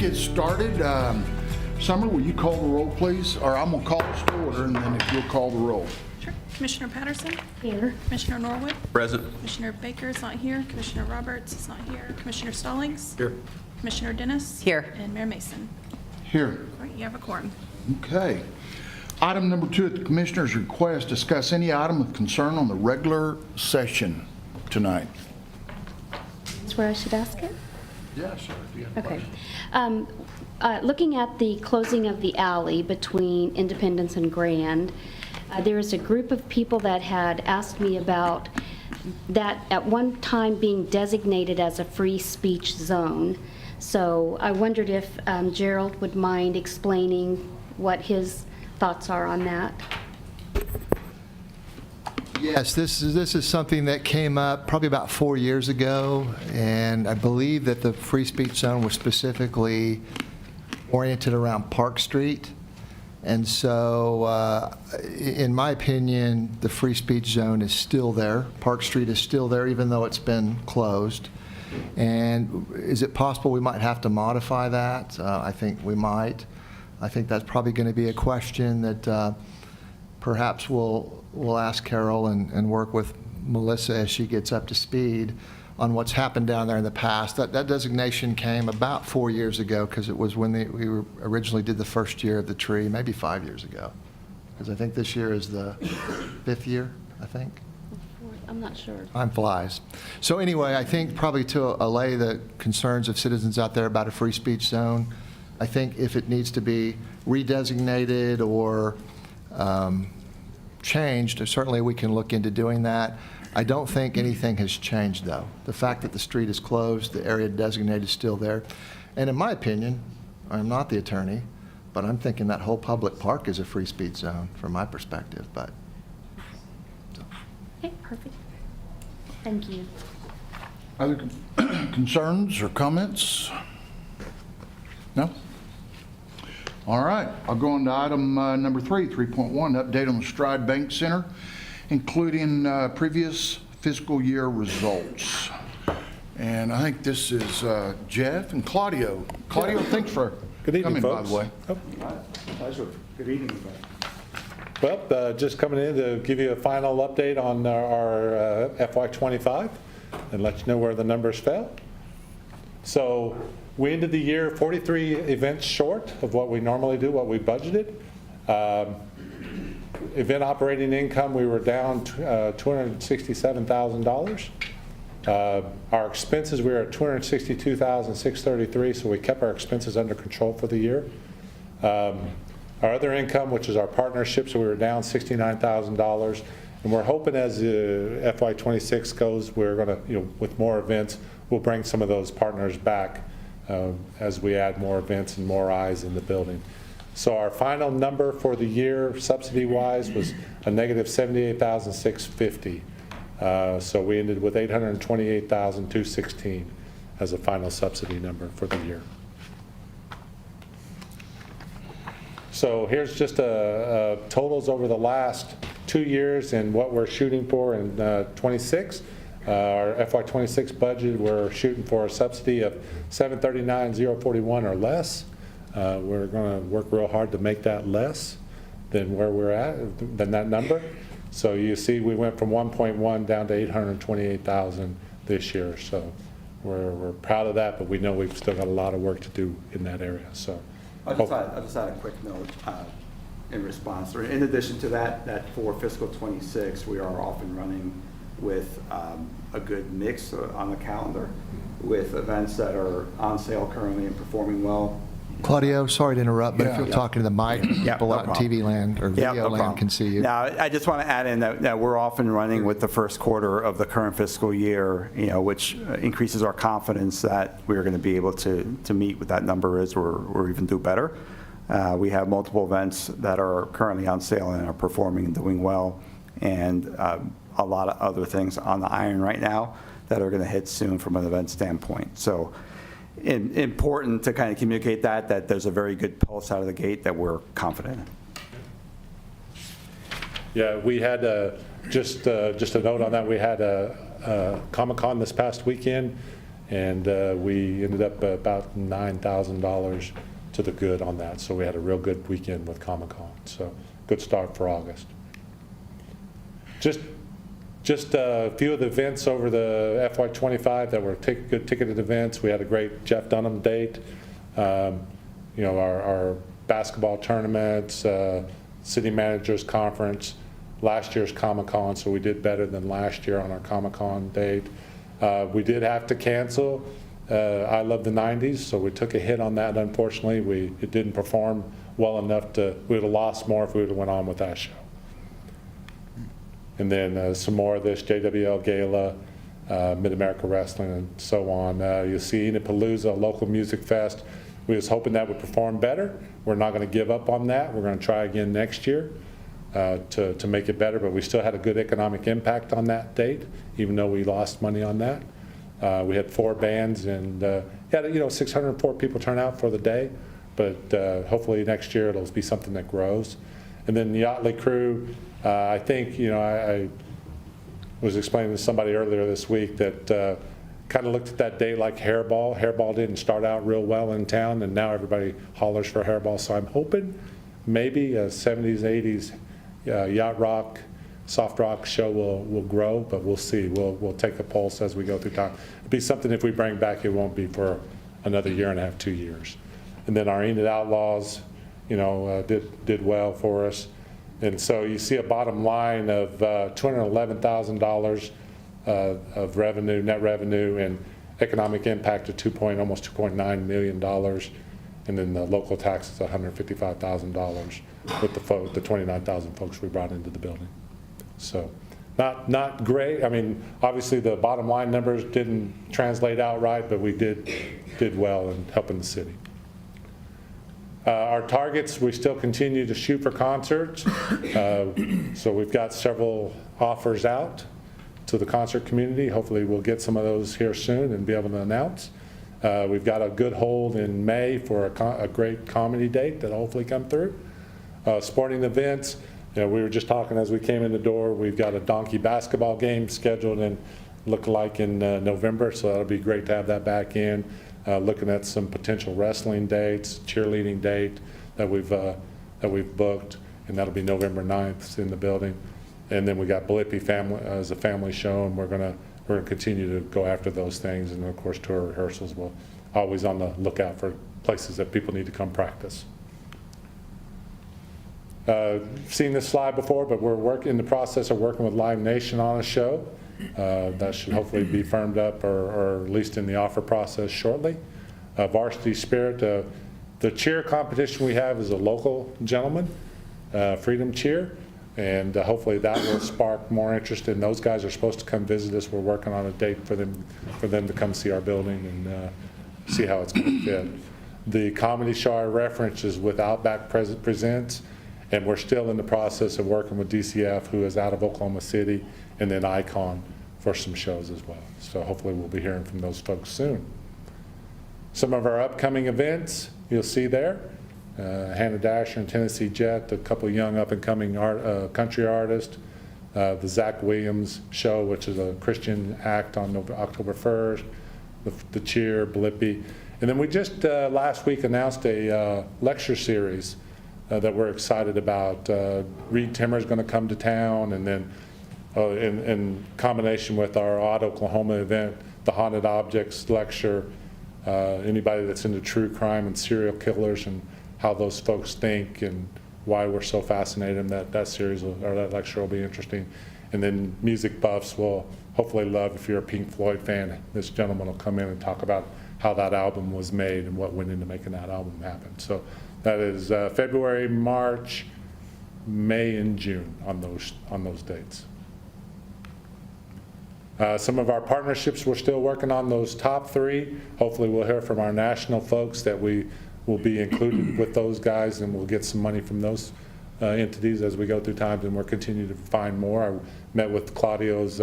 get started. Summer, will you call the roll, please? Or I'm going to call this to order, and then if you'll call the roll. Sure. Commissioner Patterson? Here. Commissioner Norwood? Present. Commissioner Baker is not here. Commissioner Roberts is not here. Commissioner Stallings? Here. Commissioner Dennis? Here. And Mayor Mason. Here. All right, you have a quorum. Okay. Item number 2 at the Commissioner's request, discuss any item of concern on the regular session tonight. That's where I should ask it? Yeah, sure. Okay. Looking at the closing of the alley between Independence and Grand, there is a group of people that had asked me about that at one time being designated as a free speech zone. So I wondered if Gerald would mind explaining what his thoughts are on that. Yes, this is something that came up probably about 4 years ago, and I believe that the free speech zone was specifically oriented around Park Street. And so, in my opinion, the free speech zone is still there. Park Street is still there, even though it's been closed. And is it possible we might have to modify that? I think we might. I think that's probably going to be a question that perhaps we'll ask Carol and work with Melissa as she gets up to speed on what's happened down there in the past. That designation came about 4 years ago, because it was when we originally did the first year of the tree, maybe 5 years ago. Because I think this year is the 5th year, I think. I'm not sure. Time flies. So anyway, I think probably to allay the concerns of citizens out there about a free speech zone, I think if it needs to be redesignated or changed, certainly we can look into doing that. I don't think anything has changed, though. The fact that the street is closed, the area designated is still there. And in my opinion, I'm not the attorney, but I'm thinking that whole public park is a free speech zone from my perspective. But Okay, perfect. Thank you. Other concerns or comments? No? All right, I'll go on to item number 3, 3.1, update on the Stride Bank Center, including previous fiscal year results. And I think this is Jeff and Claudio. Claudio, thanks for Good evening, coming, by folks. the way. Pleasure. Good evening, everybody. Well, just coming in to give you a final update on our FY25 and let you know where the numbers fell. So we ended the year 43 events short of what we normally do, what we budgeted. Event operating income, we were down $267,000. Our expenses, we were at $262,633, so we kept our expenses under control for the year. Our other income, which is our partnerships, we were down $69,000. And we're hoping as FY26 goes, we're going to, with more events, we'll bring some of those partners back as we add more events and more eyes in the building. So our final number for the year, subsidy-wise, was a negative $78,650. So we ended with $828,216 as a final subsidy number for the year. So here's just totals over the last 2 years and what we're shooting for in 26. Our FY26 budget, we're shooting for a subsidy of $739,041 or less. We're going to work real hard to make that less than where we're at, than that number. So you see we went from 1.1 down to 828,000 this year. So we're proud of that, but we know we've still got a lot of work to do in that area. So I'll just add a quick note in response. In addition to that for fiscal 26, we are off and running with a good mix on the calendar with events that are on sale currently and performing well. Claudio, sorry to interrupt, but if you're Yeah. talking to the mic, people no out in problem. TV land or video land can see you. Now, I just want to add in that we're off and running with the first quarter of the current fiscal year, which increases our confidence that we're going to be able to meet what that number is or even do better. We have multiple events that are currently on sale and are performing and doing well, and a lot of other things on the iron right now that are going to hit soon from an event standpoint. So important to kind of communicate that there's a very good pulse out of the gate that we're confident in. Yeah, we had just a note on that. We had a Comic-Con this past weekend, and we ended up about $9,000 to the good on that. So we had a real good weekend with Comic-Con. So good start for August. Just a few of the events over the FY25 that were good ticketed events. We had a great Jeff Dunham date. You know, our basketball tournaments, city managers conference, last year's Comic-Con, so we did better than last year on our Comic-Con date. We did have to cancel I Love the 90s, so we took a hit on that, unfortunately. It didn't perform well enough we would have lost more if we would have went on with that show. And then some more of this JWL Gala, Mid-America Wrestling, and so on. You'll see Enidpalooza, a local music fest. We was hoping that would perform better. We're not going to give up on that. We're going to try again next year to make it better, but we still had a good economic impact on that date, even though we lost money on that. We had 4 bands, and had 604 people turn out for the day, but hopefully next year it'll be something that grows. And then the Yachtly Crew, I think, I was explaining to somebody earlier this week that kind of looked at that day like Hairball. Hairball didn't start out real well in town, and now everybody hollers for Hairball. So I'm hoping maybe a 70s, 80s yacht rock, soft rock show will grow, but we'll see. We'll take a pulse as we go through time. It'll be something if we bring back, it won't be for another year and a half, 2 years. And then our Enid Outlaws, did well for us. And so you see a bottom line of $211,000 of revenue, net revenue, and economic impact of almost $2.9 million. And then the local taxes, $155,000 with the 29,000 folks we brought into the building. So not great. I mean, obviously the bottom line numbers didn't translate out right, but we did well in helping the city. Our targets, we still continue to shoot for concerts. So we've got several offers out to the concert community. Hopefully we'll get some of those here soon and be able to announce. We've got a good hold in May for a great comedy date that'll hopefully come through. Sporting events, we were just talking as we came in the door, we've got a donkey basketball game scheduled and look like in November, so that'll be great to have that back in. Looking at some potential wrestling dates, cheerleading date that we've booked, and that'll be November 9th in the building. And then we got Blippi family as a family show, and we're gonna continue to go after those things. And of course, tour rehearsals, we're always on the lookout for places that people need to come practice. Seen this slide before, but we're in the process of working with Live Nation on a show. That should hopefully be firmed up or at least in the offer process shortly. Varsity Spirit, the cheer competition we have is a local gentleman, Freedom Cheer, and hopefully that will spark more interest. And those guys are supposed to come visit us. We're working on a date for them to come see our building and see how it's going to fit. The comedy show I referenced is with Outback Presents, and we're still in the process of working with DCF, who is out of Oklahoma City, and then Icon for some shows as well. So hopefully we'll be hearing from those folks soon. Some of our upcoming events you'll see there. Hannah Dasher and Tennessee Jet, a couple of young up-and-coming country artists. The Zach Williams Show, which is a Christian act on October 1st. The Cheer, Blippi. And then we just last week announced a lecture series that we're excited about. Reed Timmer is going to come to town, and then in combination with our Odd Oklahoma event, the Haunted Objects lecture, anybody that's into true crime and serial killers and how those folks think and why we're so fascinated, that series or that lecture will be interesting. And then music buffs will hopefully love, if you're a Pink Floyd fan, this gentleman will come in and talk about how that album was made and what went into making that album happen. So that is February, March, May, and June on those dates. Some of our partnerships, we're still working on those top 3. Hopefully we'll hear from our national folks that we will be included with those guys, and we'll get some money from those entities as we go through time, and we're continuing to find more. I met with Claudio's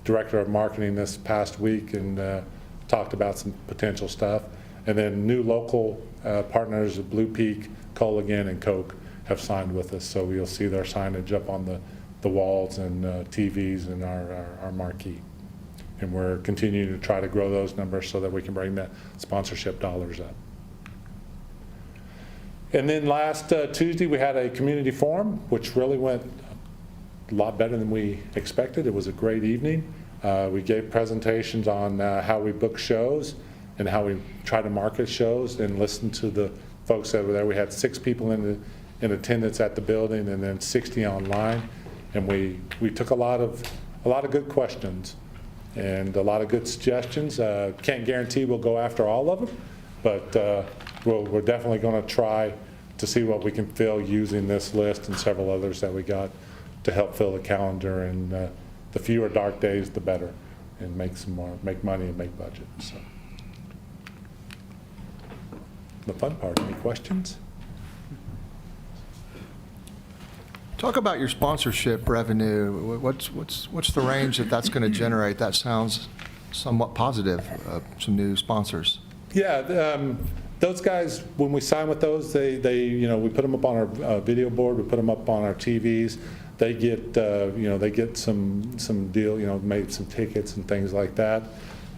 director of marketing this past week and talked about some potential stuff. And then new local partners, Blue Peak, Culligan, and Coke have signed with us, so you'll see their signage up on the walls and TVs and our marquee. And we're continuing to try to grow those numbers so that we can bring that sponsorship dollars up. And then last Tuesday, we had a community forum, which really went a lot better than we expected. It was a great evening. We gave presentations on how we book shows and how we try to market shows and listen to the folks that were there. We had 6 people in attendance at the building and then 60 online. And we took a lot of good questions and a lot of good suggestions. Can't guarantee we'll go after all of them, but we're definitely going to try to see what we can fill using this list and several others that we got to help fill the calendar. And the fewer dark days, the better, and make money and make budget. So the fun part. Any questions? Talk about your sponsorship revenue. What's the range that's going to generate? That sounds somewhat positive, some new sponsors. Yeah, those guys, when we sign with those, they we put them up on our video board, we put them up on our TVs. They get, they get some deal, maybe some tickets and things like that.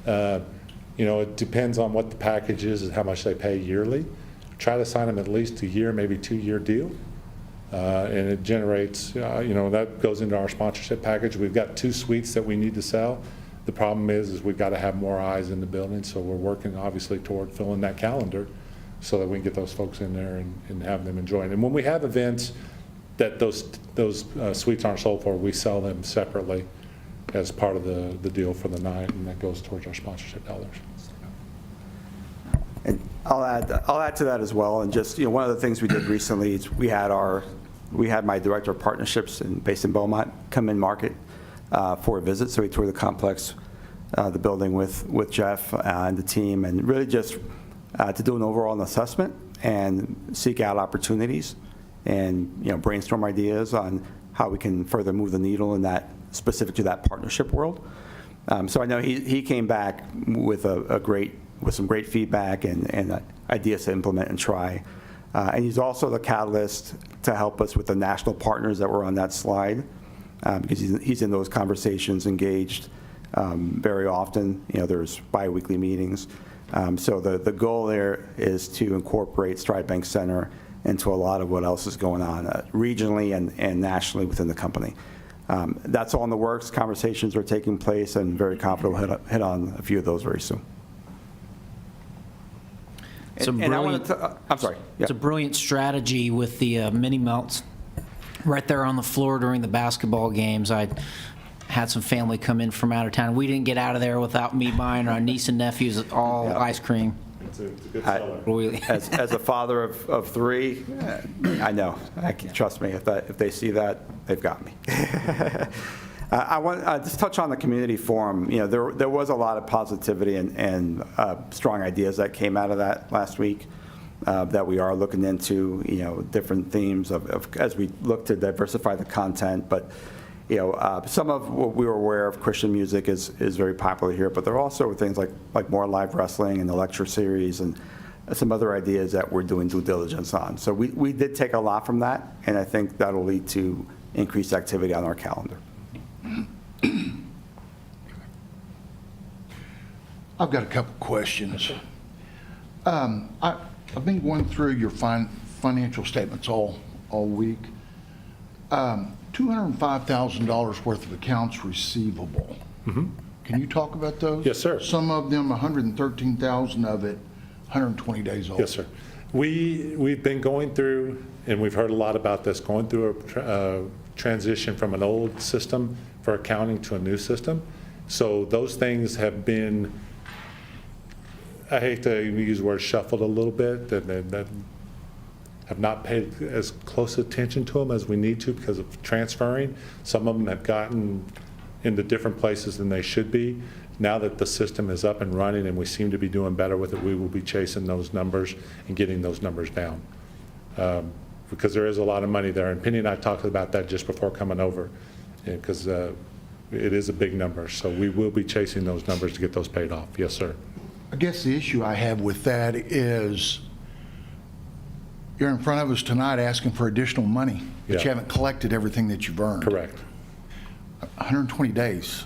It depends on what the package is and how much they pay yearly. Try to sign them at least a year, maybe 2-year deal. And it generates, that goes into our sponsorship package. We've got 2 suites that we need to sell. The problem is we've got to have more eyes in the building, so we're working obviously toward filling that calendar so that we can get those folks in there and have them enjoy it. And when we have events that those suites aren't sold for, we sell them separately as part of the deal for the night, and that goes towards our sponsorship dollars. And I'll add to that as well. And just, one of the things we did recently is we had my director of partnerships based in Beaumont come in market for a visit. So we toured the complex, the building with Jeff and the team, and really just to do an overall assessment and seek out opportunities and brainstorm ideas on how we can further move the needle in that specific to that partnership world. So I know he came back with some great feedback and ideas to implement and try. And he's also the catalyst to help us with the national partners that were on that slide, because he's in those conversations, engaged very often. There's bi-weekly meetings. So the goal there is to incorporate Stride Bank Center into a lot of what else is going on regionally and nationally within the company. That's all in the works. Conversations are taking place, and very confident we'll hit on a few of those very soon. I'm sorry. It's a brilliant strategy with the mini melts right there on the floor during the basketball games. I had some family come in from out of town. We didn't get out of there without me buying our niece and nephews all ice cream. It's a good seller. Really. As a father of 3, I know. Trust me, if they see that, they've got me. I want to just touch on the community forum. There was a lot of positivity and strong ideas that came out of that last week that we are looking into, different themes as we look to diversify the content. But, some of what we were aware of, Christian music is very popular here, but there are also things like more live wrestling and the lecture series and some other ideas that we're doing due diligence on. So we did take a lot from that, and I think that'll lead to increased activity on our calendar. I've got a couple questions. I've been going through your financial statements all week. $205,000 worth of accounts receivable. Mm-hmm. Can you talk about those? Yes, sir. Some of them, 113,000 of it, 120 days old. Yes, sir. We've been going through, and we've heard a lot about this, going through a transition from an old system for accounting to a new system. So those things have been, I hate to use the word shuffled a little bit, that have not paid as close attention to them as we need to because of transferring. Some of them have gotten into different places than they should be. Now that the system is up and running and we seem to be doing better with it, we will be chasing those numbers and getting those numbers down. Because there is a lot of money there. And Penny and I talked about that just before coming over, because it is a big number. So we will be chasing those numbers to get those paid off. Yes, sir. I guess the issue I have with that is you're in front of us tonight asking for additional money, but Yeah. you haven't collected everything that you've earned. Correct. 120 days.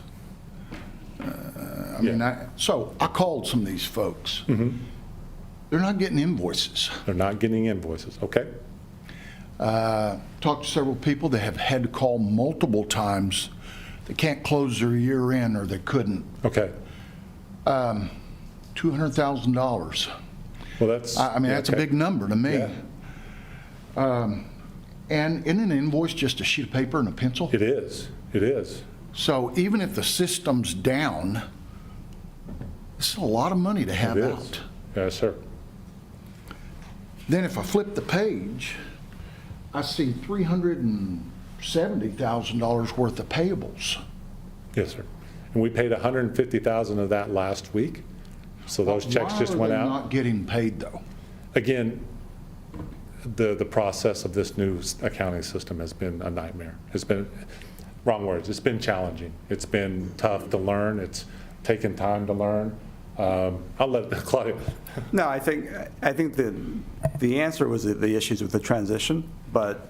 I mean, Yeah. so I called some of these folks. They're not getting invoices. They're not getting invoices, okay? Talked to several people that have had to call multiple times. They can't close their year in, or they couldn't. Okay. $200,000. Well, that's. I mean, yeah, that's a okay. big number to me. Yeah. And isn't an invoice just a sheet of paper and a pencil? It is, it is. So even if the system's down, it's a lot of money to have It is. out. Yes, sir. Then if I flip the page, I see $370,000 worth of payables. Yes, sir. And we paid 150,000 of that last week, so those checks just went Why are they out. not getting paid, though? Again, the process of this new accounting system has been a nightmare. It's been, wrong words, it's been challenging. It's been tough to learn. It's taken time to learn. I'll let Claudia. No, I think the answer was the issues with the transition, but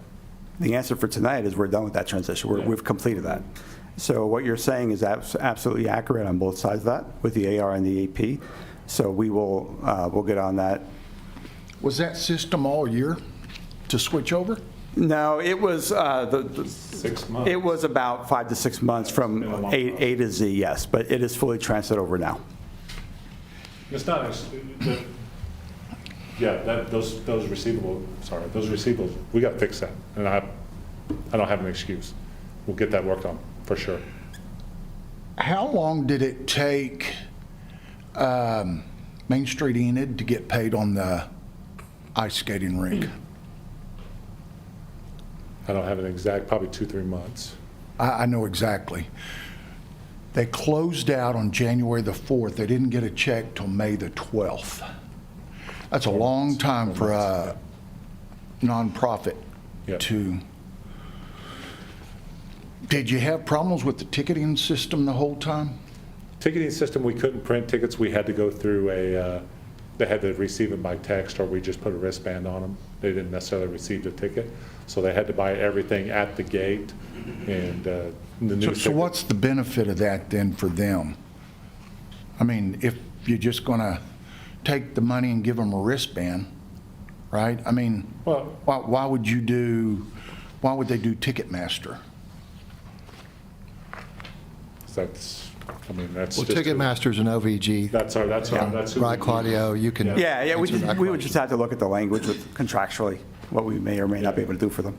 the answer for tonight is we're done with that transition. We've completed that. So what you're saying is absolutely accurate on both sides of that, with the AR and the AP. So we'll get on that. Was that system all year to switch over? No, it was 6 months. It was about 5 to 6 months from been a long A to Z, yes, but it is fully transferred over now. It's not, those receivables, we got to fix that. And I don't have an excuse. We'll get that worked on, for sure. How long did it take Main Street Enid to get paid on the ice skating rink? I don't have an exact, probably 2-3 months. I know exactly. They closed out on January the 4th. They didn't get a check till May the 12th. That's a long time for a nonprofit Yep. to. Did you have problems with the ticketing system the whole time? Ticketing system, we couldn't print tickets. We had to go through they had to receive it by text, or we just put a wristband on them. They didn't necessarily receive the ticket. So they had to buy everything at the gate, and the new So ticket. what's the benefit of that then for them? I mean, if you're just going to take the money and give them a wristband, right? I mean, Well- why would they do Ticketmaster? That's, I mean, that's Well, just. Ticketmaster's an OVG. That's who Right, we- Claudio, you can. Yeah, we answer that would just question. have to look at the language with contractually, what we may or may not be able to do for them.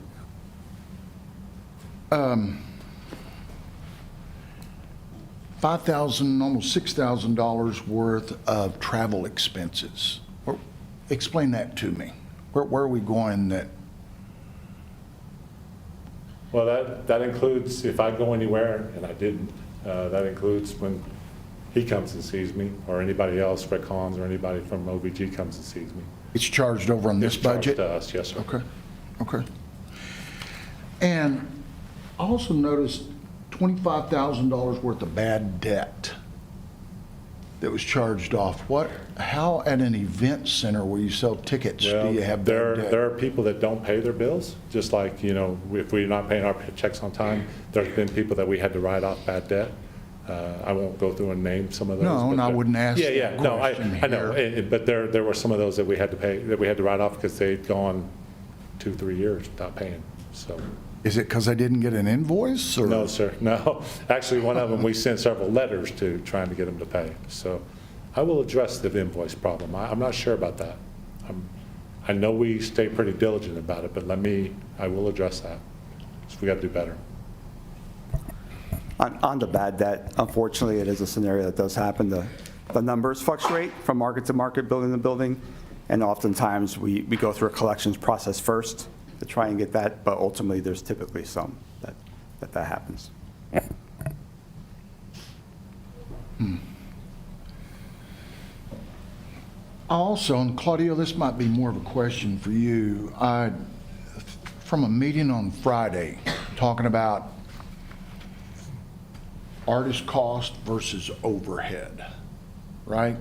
$5,000, almost $6,000 worth of travel expenses. Explain that to me. Where are we going that, Well, that includes, if I go anywhere, and I didn't, that includes when he comes and sees me, or anybody else, Rick Hans, or anybody from OVG comes and sees me. it's charged over on this It's charged budget? to us, yes, sir. Okay, okay. And I also noticed $25,000 worth of bad debt that was charged off. How at an event center where you sell tickets do Well, you have there bad debt? there are people that don't pay their bills, just like, if we're not paying our checks on time, there's been people that we had to write off bad debt. I won't go through and name some of those. No, but and I there- wouldn't ask Yeah, that no, question I know, here. but there were some of those that we had to pay, that we had to write off because they'd gone 2-3 years without paying, so. Is it because I didn't get an invoice or? No, sir, no. Actually, one of them, we sent several letters to, trying to get them to pay. So I will address the invoice problem. I'm not sure about that. I know we stay pretty diligent about it, but I will address that. So we got to do better. On the bad debt, unfortunately, it is a scenario that does happen. The numbers fluctuate from market to market, building to building, and oftentimes we go through a collections process first to try and get that, but ultimately, there's typically some that happens. Also, and Claudio, this might be more of a question for you. From a meeting on Friday, talking about artist cost versus overhead, right?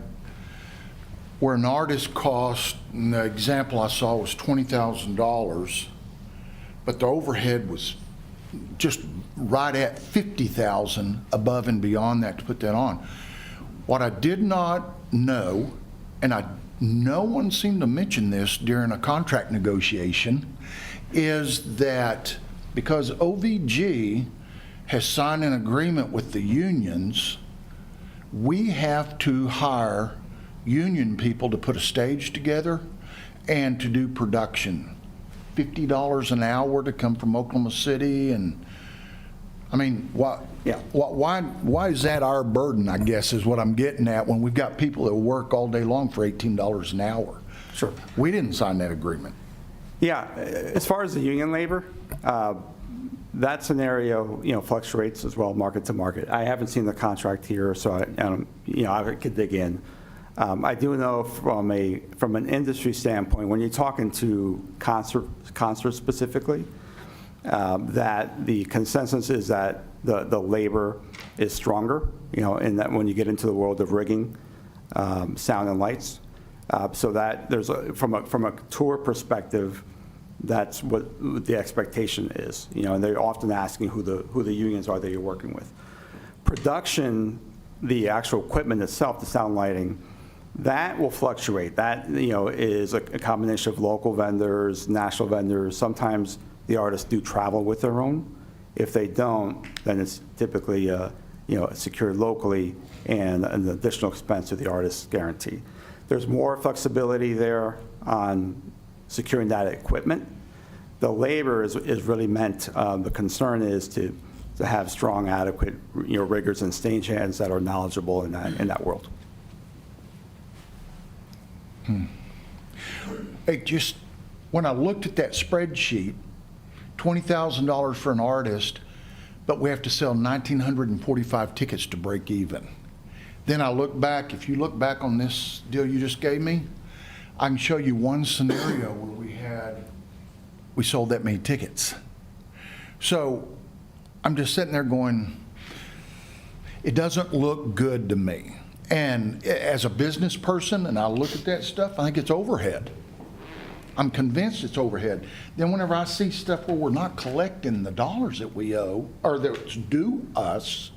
Where an artist cost, and the example I saw was $20,000, but the overhead was just right at $50,000 above and beyond that to put that on. What I did not know, and no one seemed to mention this during a contract negotiation, is that because OVG has signed an agreement with the unions, we have to hire union people to put a stage together and to do production. $50 an hour to come from Oklahoma City, and I mean, why is that our burden, I guess, is what I'm getting at, when we've got people that work all day long for $18 an hour? Sure. We didn't sign that agreement. Yeah, as far as the union labor, that scenario, fluctuates as well, market to market. I haven't seen the contract here, so I could dig in. I do know from an industry standpoint, when you're talking to concerts specifically, that the consensus is that the labor is stronger, in that when you get into the world of rigging, sound and lights. So that from a tour perspective, that's what the expectation is, and they're often asking who the unions are that you're working with. Production, the actual equipment itself, the sound lighting, that will fluctuate. That, is a combination of local vendors, national vendors. Sometimes the artists do travel with their own. If they don't, then it's typically, secured locally and an additional expense to the artist's guarantee. There's more flexibility there on securing that equipment. The labor is really meant, the concern is to have strong, adequate, riggers and stagehands that are knowledgeable in that world. Hey, just when I looked at that spreadsheet, $20,000 for an artist, but we have to sell 1,945 tickets to break even. Then I look back, if you look back on this deal you just gave me, I can show you one scenario where we sold that many tickets. So I'm just sitting there going, it doesn't look good to me. And as a business person, and I look at that stuff, I think it's overhead. I'm convinced it's overhead. Then whenever I see stuff where we're not collecting the dollars that we owe, or that's due us,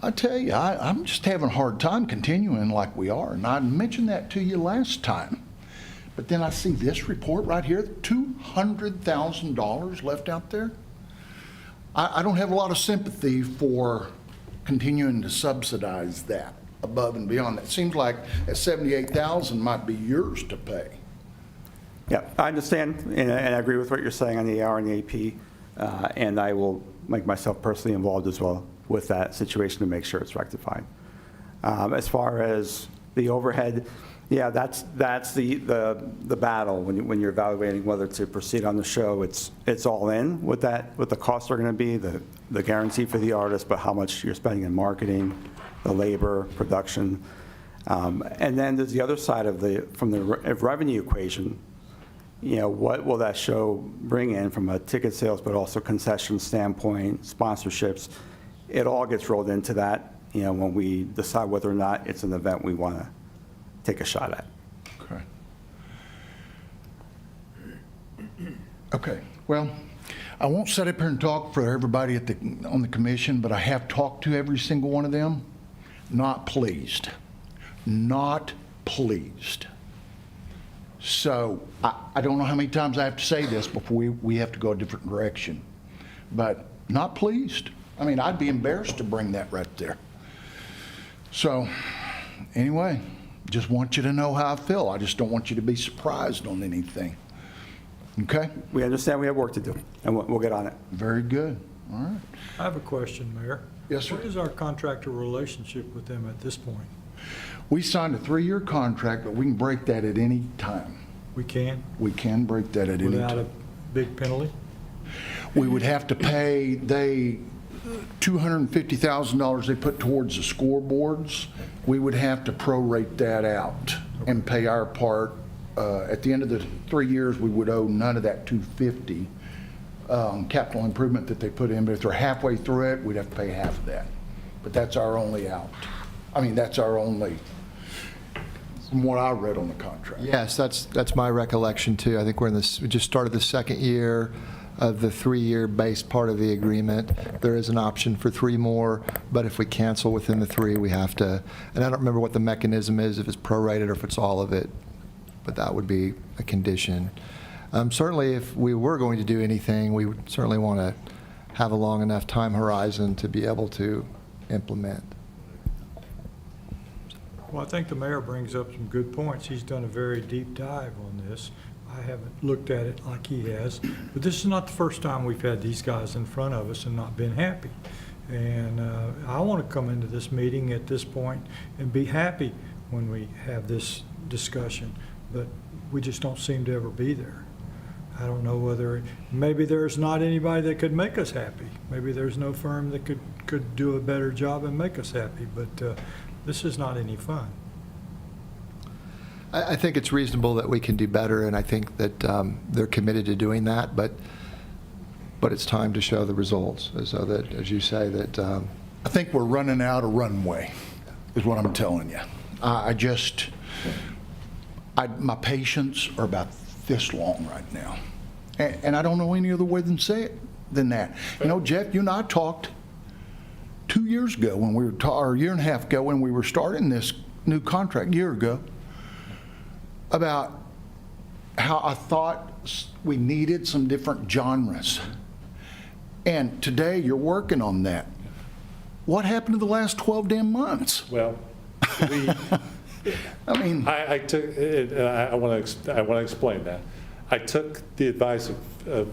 I tell you, I'm just having a hard time continuing like we are. And I mentioned that to you last time. But then I see this report right here, $200,000 left out there. I don't have a lot of sympathy for continuing to subsidize that above and beyond. It seems like that $78,000 might be yours to pay. Yeah, I understand, and I agree with what you're saying on the AR and the AP, and I will make myself personally involved as well with that situation to make sure it's rectified. As far as the overhead, yeah, that's the battle when you're evaluating whether to proceed on the show. It's all in what the costs are going to be, the guarantee for the artist, but how much you're spending in marketing, the labor, production, and then there's the other side from the revenue equation. What will that show bring in from a ticket sales, but also concession standpoint, sponsorships? It all gets rolled into that, when we decide whether or not it's an event we want to take a shot at. Okay. Well, I won't sit up here and talk for everybody on the commission, but I have talked to every single one of them. Not pleased. Not pleased. So I don't know how many times I have to say this before we have to go a different direction, but not pleased. I mean, I'd be embarrassed to bring that right there. So anyway, just want you to know how I feel. I just don't want you to be surprised on anything. Okay? We understand we have work to do, and we'll get on it. Very good. All right. I have a question, Mayor. Yes, sir. What is our contractor relationship with them at this point? We signed a 3-year contract, but we can break that at any time. We can, We can break that at any without a time. big penalty? We would have to pay $250,000 they put towards the scoreboards. We would have to prorate that out and pay our part. At the end of the 3 years, we would owe none of that $250 capital improvement that they put in. But if they're halfway through it, we'd have to pay half of that. But that's our only out. I mean, that's our only, from what I read on the contract. Yes, that's my recollection too. I think we just started the second year. of the 3-year base part of the agreement. There is an option for 3 more, but if we cancel within the 3, we have to, and I don't remember what the mechanism is, if it's prorated or if it's all of it, but that would be a condition. Certainly, if we were going to do anything, we would certainly want to have a long enough time horizon to be able to implement. Well, I think the mayor brings up some good points. He's done a very deep dive on this. I haven't looked at it like he has, but this is not the first time we've had these guys in front of us and not been happy. And I want to come into this meeting at this point and be happy when we have this discussion, but we just don't seem to ever be there. I don't know whether, maybe there's not anybody that could make us happy. Maybe there's no firm that could do a better job and make us happy, but this is not any fun. I think it's reasonable that we can do better, and I think that they're committed to doing that, but it's time to show the results, so that, as you say, that I think we're running out of runway, is what I'm telling you. My patience are about this long right now. And I don't know any other way than that. You know, Jeff, you and I talked 2 years ago when we were, or a year and a half ago when we were starting this new contract, a year ago, about how I thought we needed some different genres. And today you're working on that. What happened to the last 12 damn months? Well, I mean, I took, I want to explain that. I took the advice of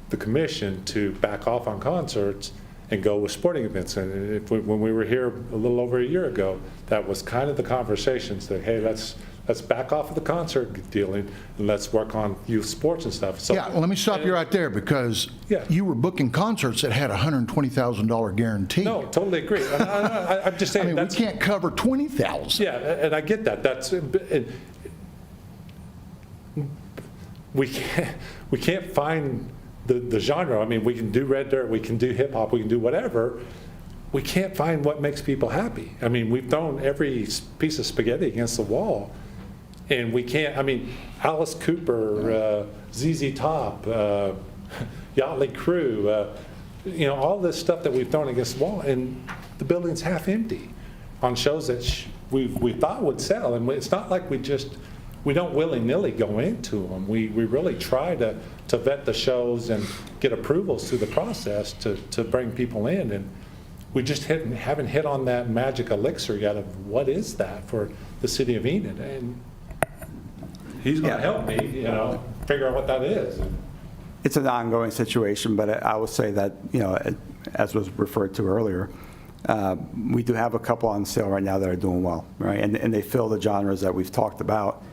the commission to back off on concerts and go with sporting events. And when we were here a little over a year ago, that was kind of the conversations that, hey, let's back off of the concert dealing and let's work on youth sports and stuff. So, yeah, let me stop you right there, because Yeah. you were booking concerts that had a $120,000 guarantee. No, totally agree. I'm just I saying mean, we that's. can't cover 20,000. Yeah, and I get that. We can't find the genre. I mean, we can do red dirt, we can do hip hop, we can do whatever. We can't find what makes people happy. I mean, we've thrown every piece of spaghetti against the wall, and we can't. I mean, Alice Cooper, ZZ Top, Yachtly Crew, you know, all this stuff that we've thrown against the wall, and the building's half empty on shows that we thought would sell. And it's not like we don't willy-nilly go into them. We really try to vet the shows and get approvals through the process to bring people in. And we just haven't hit on that magic elixir yet of what is that for the city of Enid. And he's going to help me, you know, figure out what that is. It's an ongoing situation, but I will say that, you know, as was referred to earlier, we do have a couple on sale right now that are doing well, right? And they fill the genres that we've talked about.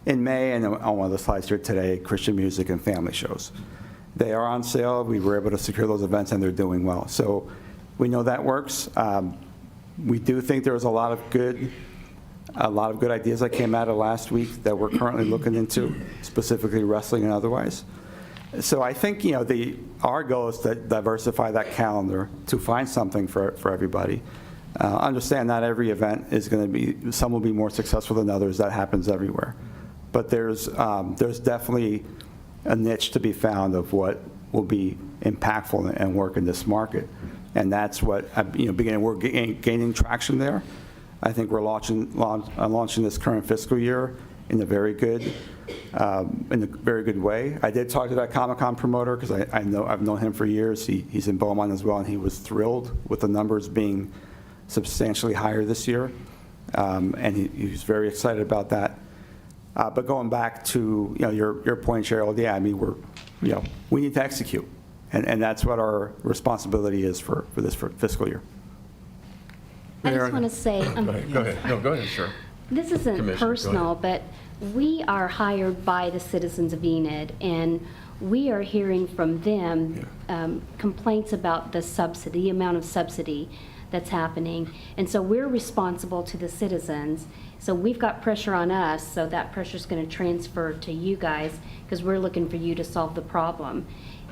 In May, and on one of the slides here today, Christian music and family shows. They are on sale. We were able to secure those events, and they're doing well. So we know that works. We do think there was a lot of good ideas that came out of last week that we're currently looking into, specifically wrestling and otherwise. So I think, you know, our goal is to diversify that calendar to find something for everybody. Understand not every event is going to be, some will be more successful than others. That happens everywhere. But there's definitely a niche to be found of what will be impactful and work in this market. And that's what, you know, we're gaining traction there. I think we're launching this current fiscal year in a very good way. I did talk to that Comic-Con promoter because I've known him for years. He's in Beaumont as well, and he was thrilled with the numbers being substantially higher this year. And he was very excited about that. But going back to, you know, your point, Cheryl, yeah, I mean, we need to execute. And that's what our responsibility is for this fiscal year. I just want to say, Go ahead. No, go ahead, sure. this isn't Commissioner, go personal, but we are hired by the citizens of Enid, and we are hearing from them complaints about the amount of subsidy that's happening. And so we're responsible to the citizens. So we've got pressure on us, so that pressure is going to transfer to you guys because we're looking for you to solve the problem.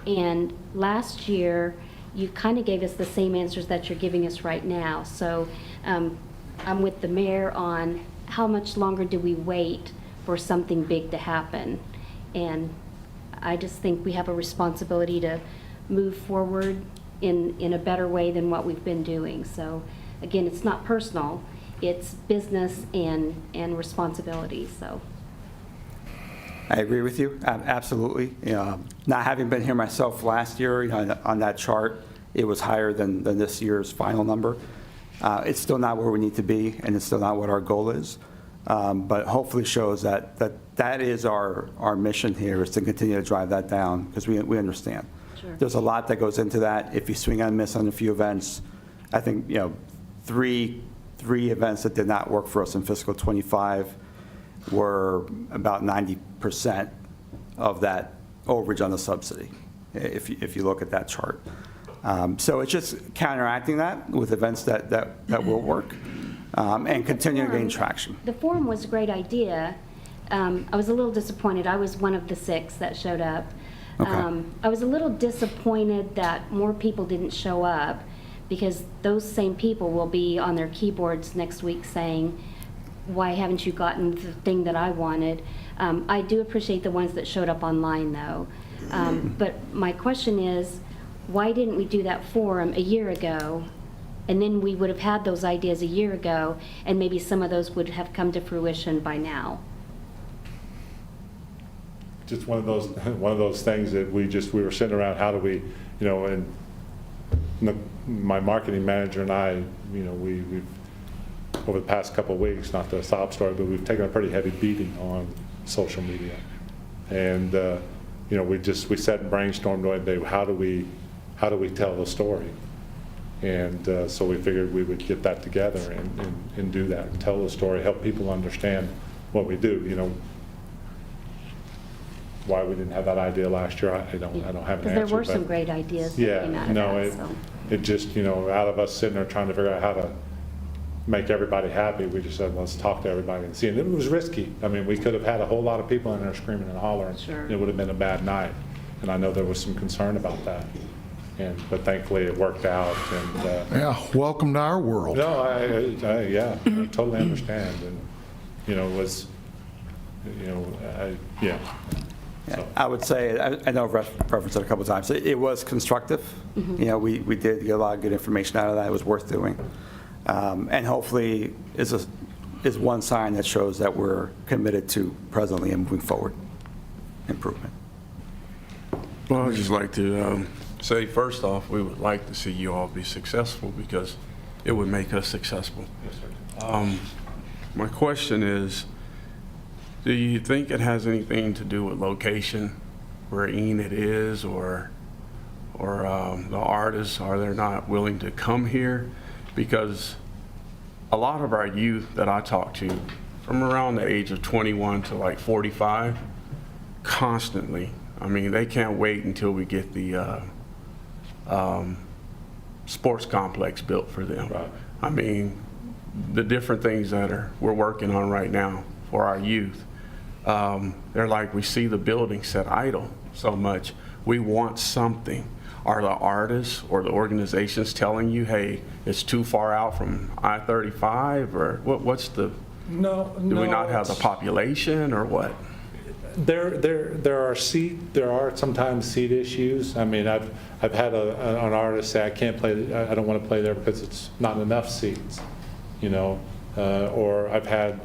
And last year, you kind of gave us the same answers that you're giving us right now. So I'm with the mayor on how much longer do we wait for something big to happen? And I just think we have a responsibility to move forward in a better way than what we've been doing. So again, it's not personal, it's business and responsibility, so. I agree with you, absolutely. Not having been here myself last year, on that chart, it was higher than this year's final number. It's still not where we need to be, and it's still not what our goal is. But hopefully shows that is our mission here, is to continue to drive that down, because we understand. Sure. There's a lot that goes into that. If you swing and miss on a few events, I think, three events that did not work for us in fiscal '25 were about 90% of that overage on the subsidy, if you look at that chart. So it's just counteracting that with events that will work, and continue to gain traction. The forum was a great idea. I was a little disappointed. I was one of the 6 that showed up. Okay. I was a little disappointed that more people didn't show up, because those same people will be on their keyboards next week saying, why haven't you gotten the thing that I wanted? I do appreciate the ones that showed up online, though. But my question is, why didn't we do that forum a year ago? And then we would have had those ideas a year ago, and maybe some of those would have come to fruition by now. Just one of those things that we were sitting around, how do we, and my marketing manager and I, we've, over the past couple of weeks, not the sob story, but we've taken a pretty heavy beating on social media. And, we sat and brainstormed one day, how do we tell the story? And so we figured we would get that together and do that, and tell the story, help people understand what we do. Why we didn't have that idea last year, I don't have an answer. Because there were but some great ideas that yeah, came out of no, that, so. it just, out of us sitting there trying to figure out how to make everybody happy, we just said, let's talk to everybody and see. And it was risky. I mean, we could have had a whole lot of people in there screaming and hollering. Sure. It would have been a bad night. And I know there was some concern about that. But thankfully it worked out. And Yeah, welcome to our world. no, I totally understand. And, it was, yeah. So. I would say, I know I've referenced it a couple of times, it was constructive. We did get a lot of good information out of that. It was worth doing. And hopefully is one sign that shows that we're committed to presently and moving forward improvement. Well, I'd just like to say, first off, we would like to see you all be successful, because it would make us successful. Yes, sir. My question is, do you think it has anything to do with location, where Enid is, or the artists, are they not willing to come here? Because a lot of our youth that I talk to, from around the age of 21 to like 45, constantly, I mean, they can't wait until we get the sports complex built for them. Right. I mean, the different things that we're working on right now for our youth, they're like, we see the building set idle so much, we want something. Are the artists or the organizations telling you, hey, it's too far out from I-35, or what's the, No. do we not have the population, or what? There are sometimes seat issues. I mean, I've had an artist say, I don't want to play there because it's not enough seats, or I've had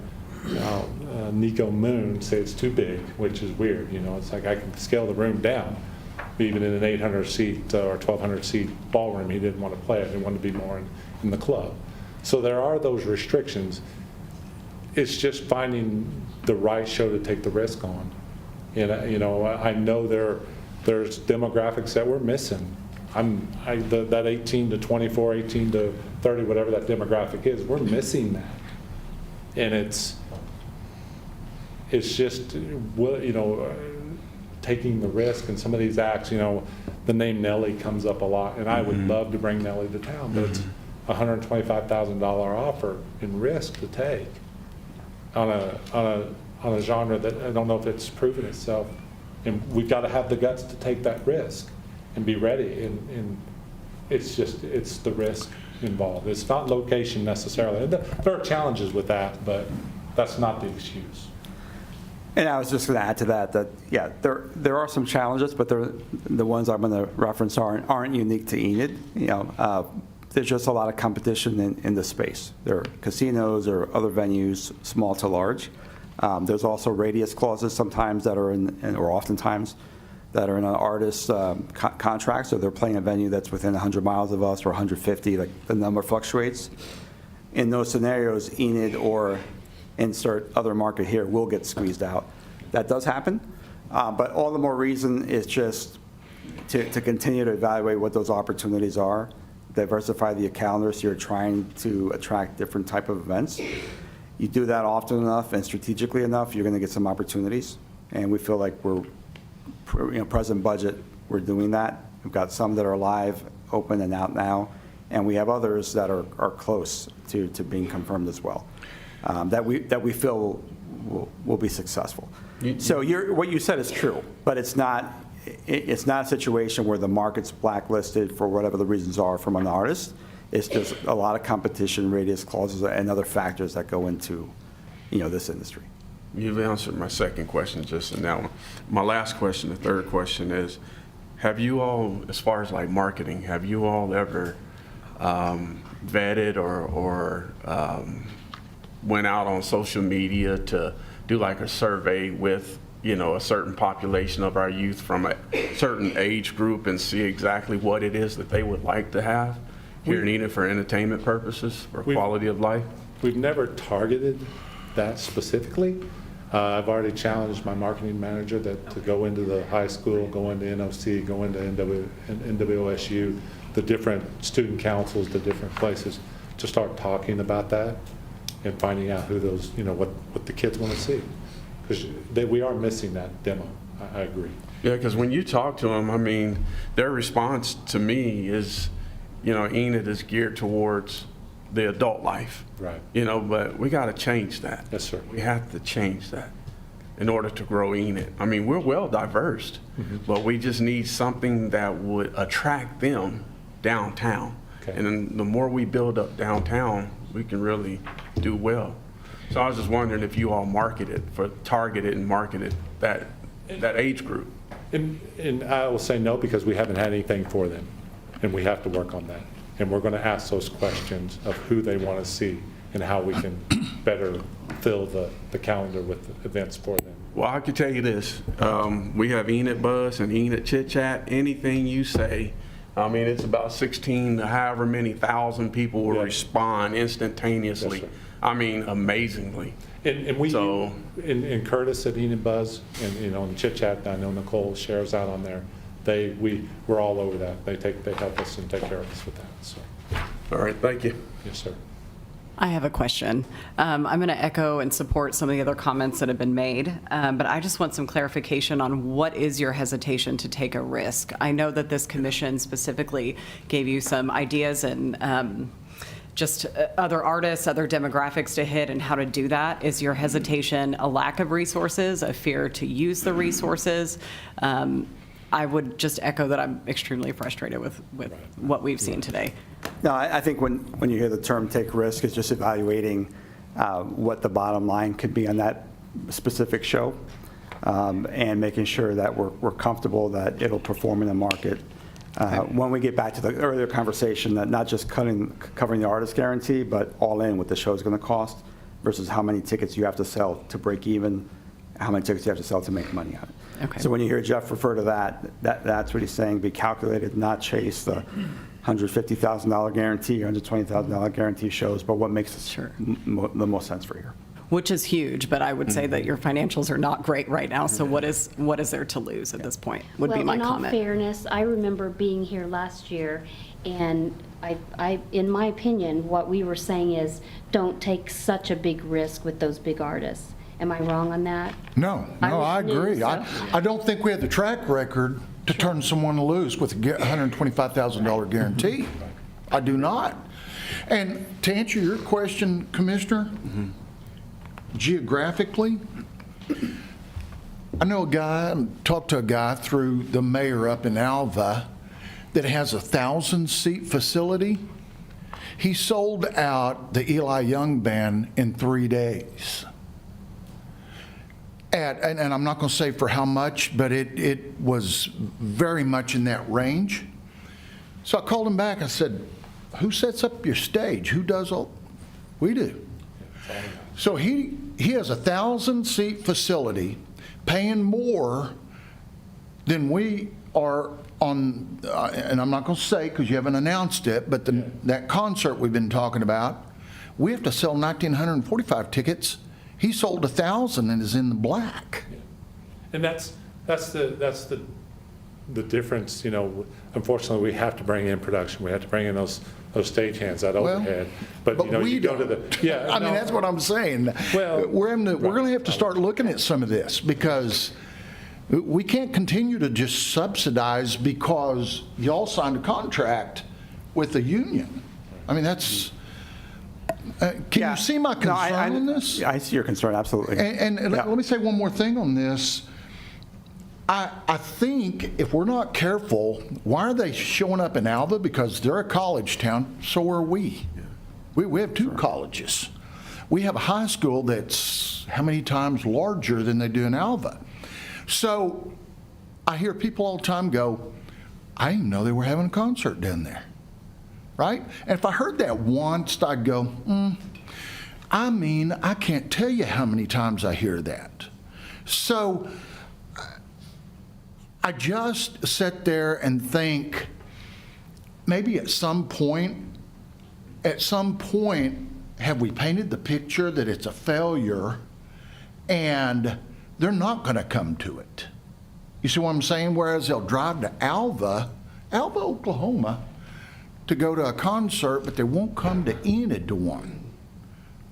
Nico Moon say it's too big, which is weird. It's like I can scale the room down. Even in an 800-seat or 1,200-seat ballroom, he didn't want to play it. He wanted to be more in the club. So there are those restrictions. It's just finding the right show to take the risk on. And I know there's demographics that we're missing. That 18 to 24, 18 to 30, whatever that demographic is, we're missing that. And it's just, taking the risk. And some of these acts, the name Nelly comes up a lot, and I would love to bring Nelly to town, but it's a $125,000 offer in risk to take on a genre that I don't know if it's proven itself. And we've got to have the guts to take that risk and be ready. And it's the risk involved. It's not location necessarily. There are challenges with that, but that's not the excuse. And I was just going to add to that, yeah, there are some challenges, but the ones I'm going to reference aren't unique to Enid. You know, there's just a lot of competition in the space. There are casinos or other venues, small to large. There's also radius clauses sometimes that are or oftentimes, that are in an artist's contract, so they're playing a venue that's within 100 miles of us or 150, like the number fluctuates. In those scenarios, Enid or insert other market here will get squeezed out. That does happen, but all the more reason is just to continue to evaluate what those opportunities are, diversify the calendar so you're trying to attract different type of events. You do that often enough and strategically enough, you're going to get some opportunities, and we feel like we're, present budget, we're doing that. We've got some that are live, open and out now, and we have others that are close to being confirmed as well, that we feel will be successful. So what you said is true, but it's not a situation where the market's blacklisted for whatever the reasons are from an artist. It's just a lot of competition, radius clauses, and other factors that go into, this industry. You've answered my second question just in that one. My last question, the third question is, have you all, as far as like marketing, have you all ever vetted or went out on social media to do like a survey with, a certain population of our youth from a certain age group and see exactly what it is that they would like to have here in Enid for entertainment purposes or quality of life? We've never targeted that specifically. I've already challenged my marketing manager to go into the high school, go into NOC, go into NWOSU, the different student councils, the different places, to start talking about that and finding out who those, what the kids want to see. Because we are missing that demo. I agree. Yeah, because when you talk to them, I mean, their response to me is, Enid is geared towards the adult life. Right. But we got to change that. Yes, sir. We have to change that in order to grow Enid. I mean, we're well diverse, but we just need something that would attract them downtown. Okay. And then the more we build up downtown, we can really do well. So I was just wondering if you all targeted and marketed that age group. And I will say no, because we haven't had anything for them, and we have to work on that. And we're going to ask those questions of who they want to see and how we can better fill the calendar with events for them. Well, I can tell you this. We have Enid Buzz and Enid Chit Chat. Anything you say, I mean, it's about 16 to however many thousand people will respond instantaneously. Yes, sir. I mean, amazingly. And we, So- and Curtis at Enid Buzz, and on Chit Chat, I know Nicole shares out on there. We're all over that. They help us and take care of us with that. So, All right, thank you. yes, sir. I have a question. I'm going to echo and support some of the other comments that have been made, but I just want some clarification on what is your hesitation to take a risk. I know that this commission specifically gave you some ideas and just other artists, other demographics to hit and how to do that. Is your hesitation a lack of resources, a fear to use the resources? I would just echo that I'm extremely frustrated with what we've seen today. No, I think when you hear the term take risk, it's just evaluating what the bottom line could be on that specific show, and making sure that we're comfortable that it'll perform in the market. When we get back to the earlier conversation, that not just covering the artist guarantee, but all in what the show's going to cost versus how many tickets you have to sell to break even, how many tickets you have to sell to make money on it. Okay. So when you hear Jeff refer to that's what he's saying, be calculated, not chase the $150,000 guarantee or $120,000 guarantee shows, but what makes Sure. the most sense for you. Which is huge, but I would say that your financials are not great right now, so what is there to lose at this point, would be my Well, in comment. all fairness, I remember being here last year, and in my opinion, what we were saying is, don't take such a big risk with those big artists. Am I wrong on that? No, I was new, agree. so- I don't think we have the track record to turn someone loose with a $125,000 guarantee. I do not. And to answer your question, Commissioner, geographically, I know a guy, talked to a guy through the mayor up in Alva that has a 1,000-seat facility. He sold out the Eli Young Band in 3 days. and I'm not going to say for how much, but it was very much in that range. So I called him back. I said, who sets up your stage? Who does all? We do. So he has a 1,000-seat facility paying more than we are on, and I'm not going to say because you haven't announced it, but that concert we've been talking about, we have to sell 1,945 tickets. He sold 1,000 and is in the black. And that's the difference, you know. Unfortunately, we have to bring in production. We have to bring in those stagehands, that overhead. But you know, we you go to don't. the, yeah. I mean, that's what I'm saying. Well, we're going to have to start looking at some of this because we can't continue to just subsidize because y'all signed a contract with the union. I mean, that's. Can you see my concern on this? I see your concern, absolutely. And let me say one more thing on this. I think if we're not careful, why are they showing up in Alva? Because they're a college town, so are we. We have two colleges. We have a high school that's how many times larger than they do in Alva. So I hear people all the time go, I didn't know they were having a concert down there. Right? And if I heard that once, I'd go, I mean, I can't tell you how many times I hear that. So I just sit there and think, maybe at some point, have we painted the picture that it's a failure and they're not going to come to it? You see what I'm saying? Whereas they'll drive to Alva, Oklahoma, to go to a concert, but they won't come to Enid to one.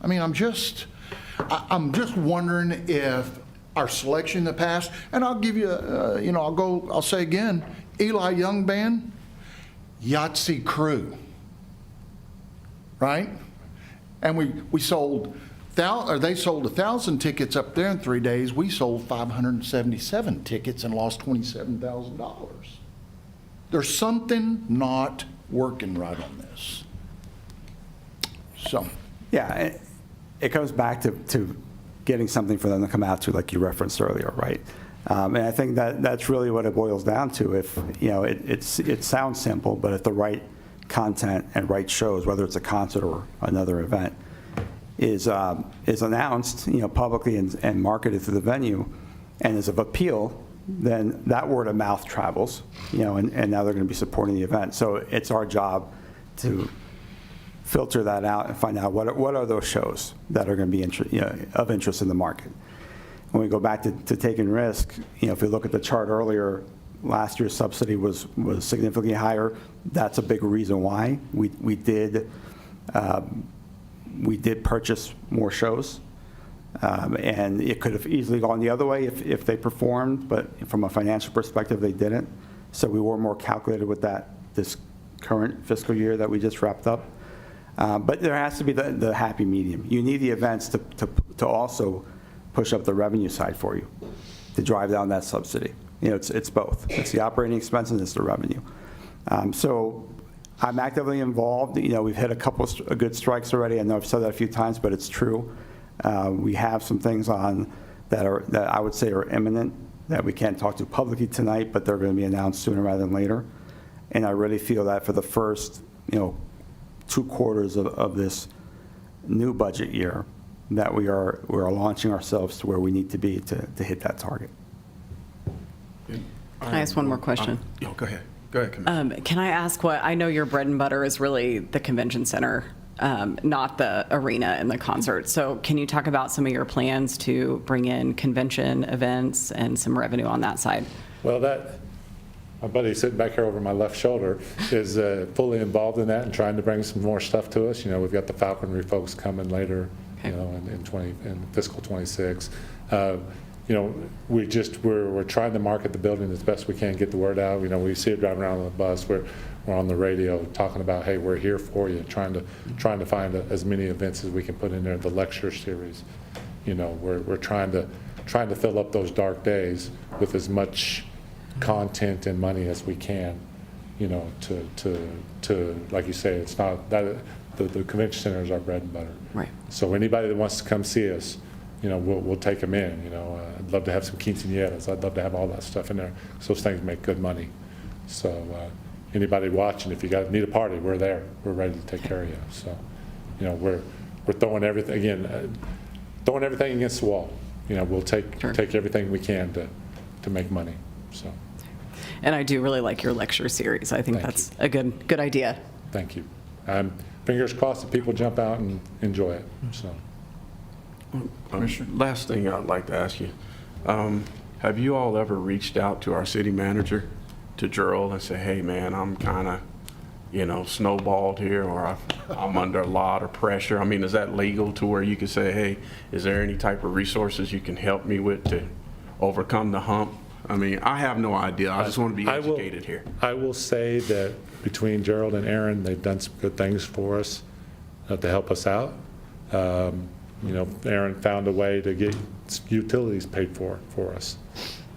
I mean, I'm just wondering if our selection in the past, and I'll give you, I'll say again, Eli Young Band, Yahtzee Crew, right? And we sold, they sold 1,000 tickets up there in 3 days. We sold 577 tickets and lost $27,000. There's something not working right on this. So. Yeah, it comes back to getting something for them to come out to, like you referenced earlier, right? And I think that's really what it boils down to. If, you know, it sounds simple, but if the right content and right shows, whether it's a concert or another event, is announced, you know, publicly and marketed through the venue and is of appeal, then that word of mouth travels, you know, and now they're going to be supporting the event. So it's our job to filter that out and find out what are those shows that are going to be of interest in the market. When we go back to taking risk, you know, if we look at the chart earlier, last year's subsidy was significantly higher. That's a big reason why we did purchase more shows. And it could have easily gone the other way if they performed, but from a financial perspective, they didn't. So we were more calculated with this current fiscal year that we just wrapped up. But there has to be the happy medium. You need the events to also push up the revenue side for you, to drive down that subsidy. You know, it's both. It's the operating expenses and it's the revenue. So I'm actively involved. You know, we've hit a couple of good strikes already. I know I've said that a few times, but it's true. We have some things on that I would say are imminent that we can't talk to publicly tonight, but they're going to be announced sooner rather than later. And I really feel that for the first, you know, 2 quarters of this new budget year, that we are launching ourselves to where we need to be to hit that target. Can I ask one more question? Go ahead. Go ahead, Commissioner. Can I ask I know your bread and butter is really the convention center, not the arena and the concert. So can you talk about some of your plans to bring in convention events and some revenue on that side? Well, my buddy sitting back here over my left shoulder is fully involved in that and trying to bring some more stuff to us. You know, we've got the falconry folks coming later, you know, in fiscal 26. You know, we're trying to market the building as best we can, get the word out. You know, we see it driving around on the bus. We're on the radio talking about, hey, we're here for you, trying to find as many events as we can put in there. The lecture series, you know, we're trying to fill up those dark days with as much content and money as we can, you know, to like you say, it's not that the convention center is our bread and butter. Right. So anybody that wants to come see us, we'll take them in, I'd love to have some quinceañeras. I'd love to have all that stuff in there. 'Cause those things make good money. So anybody watching, if you need a party, we're there. We're ready to take care of you. So, we're throwing everything, again, throwing everything against the wall. We'll take everything we can to make money, so. And I do really like your lecture series. I think Thank that's a good idea. Thank you. Fingers crossed that people jump out and enjoy it, so. Last thing I'd like to ask you, have you all ever reached out to our city manager, to Gerald, and say, hey, man, I'm kind of, snowballed here, or I'm under a lot of pressure? I mean, is that legal to where you could say, hey, is there any type of resources you can help me with to overcome the hump? I mean, I have no idea. I just want to be educated here. I will say that between Gerald and Aaron, they've done some good things for us to help us out. Aaron found a way to get utilities paid for us.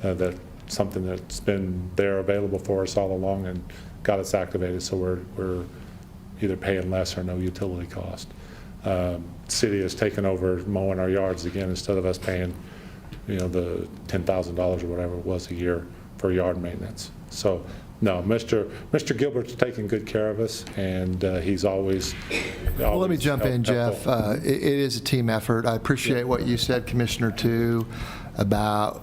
That's something that's been there available for us all along and got us activated, so we're either paying less or no utility cost. City has taken over mowing our yards again instead of us paying, the $10,000 or whatever it was a year for yard maintenance. So, no, Mr. Gilbert's taking good care of us, and he's always. Well, let me jump in, Jeff. helpful. It is a team effort. I appreciate what you said, Commissioner, too, about,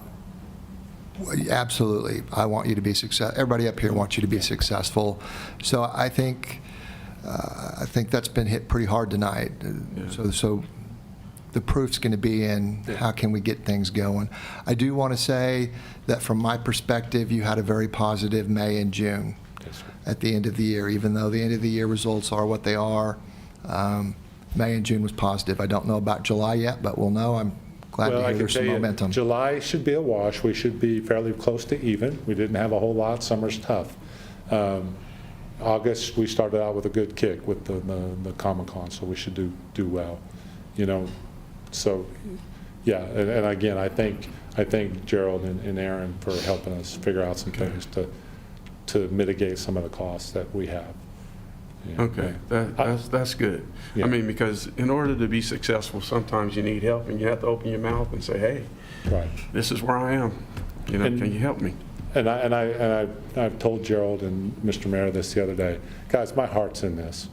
absolutely, I want you to be successful. Everybody up here wants you to be successful. So I think that's been hit pretty hard tonight. So the proof's going to be in how can we get things going. I do want to say that from my perspective, you had a very positive May and June at the end of the year. Even though the end of the year results are what they are, May and June was positive. I don't know about July yet, but we'll know. I'm glad to hear there's some momentum. July should be a wash. We should be fairly close to even. We didn't have a whole lot. Summer's tough. August, we started out with a good kick with the Comic-Con, so we should do well. So, yeah, and again, I thank Gerald and Aaron for helping us figure out some things to mitigate some of the costs that we have. Okay, that's good. Yeah. I mean, because in order to be successful, sometimes you need help, and you have to open your mouth and say, hey, Right. this is where I am. Can you help me? And I've told Gerald and Mr. Mayor this the other day. Guys, my heart's in this.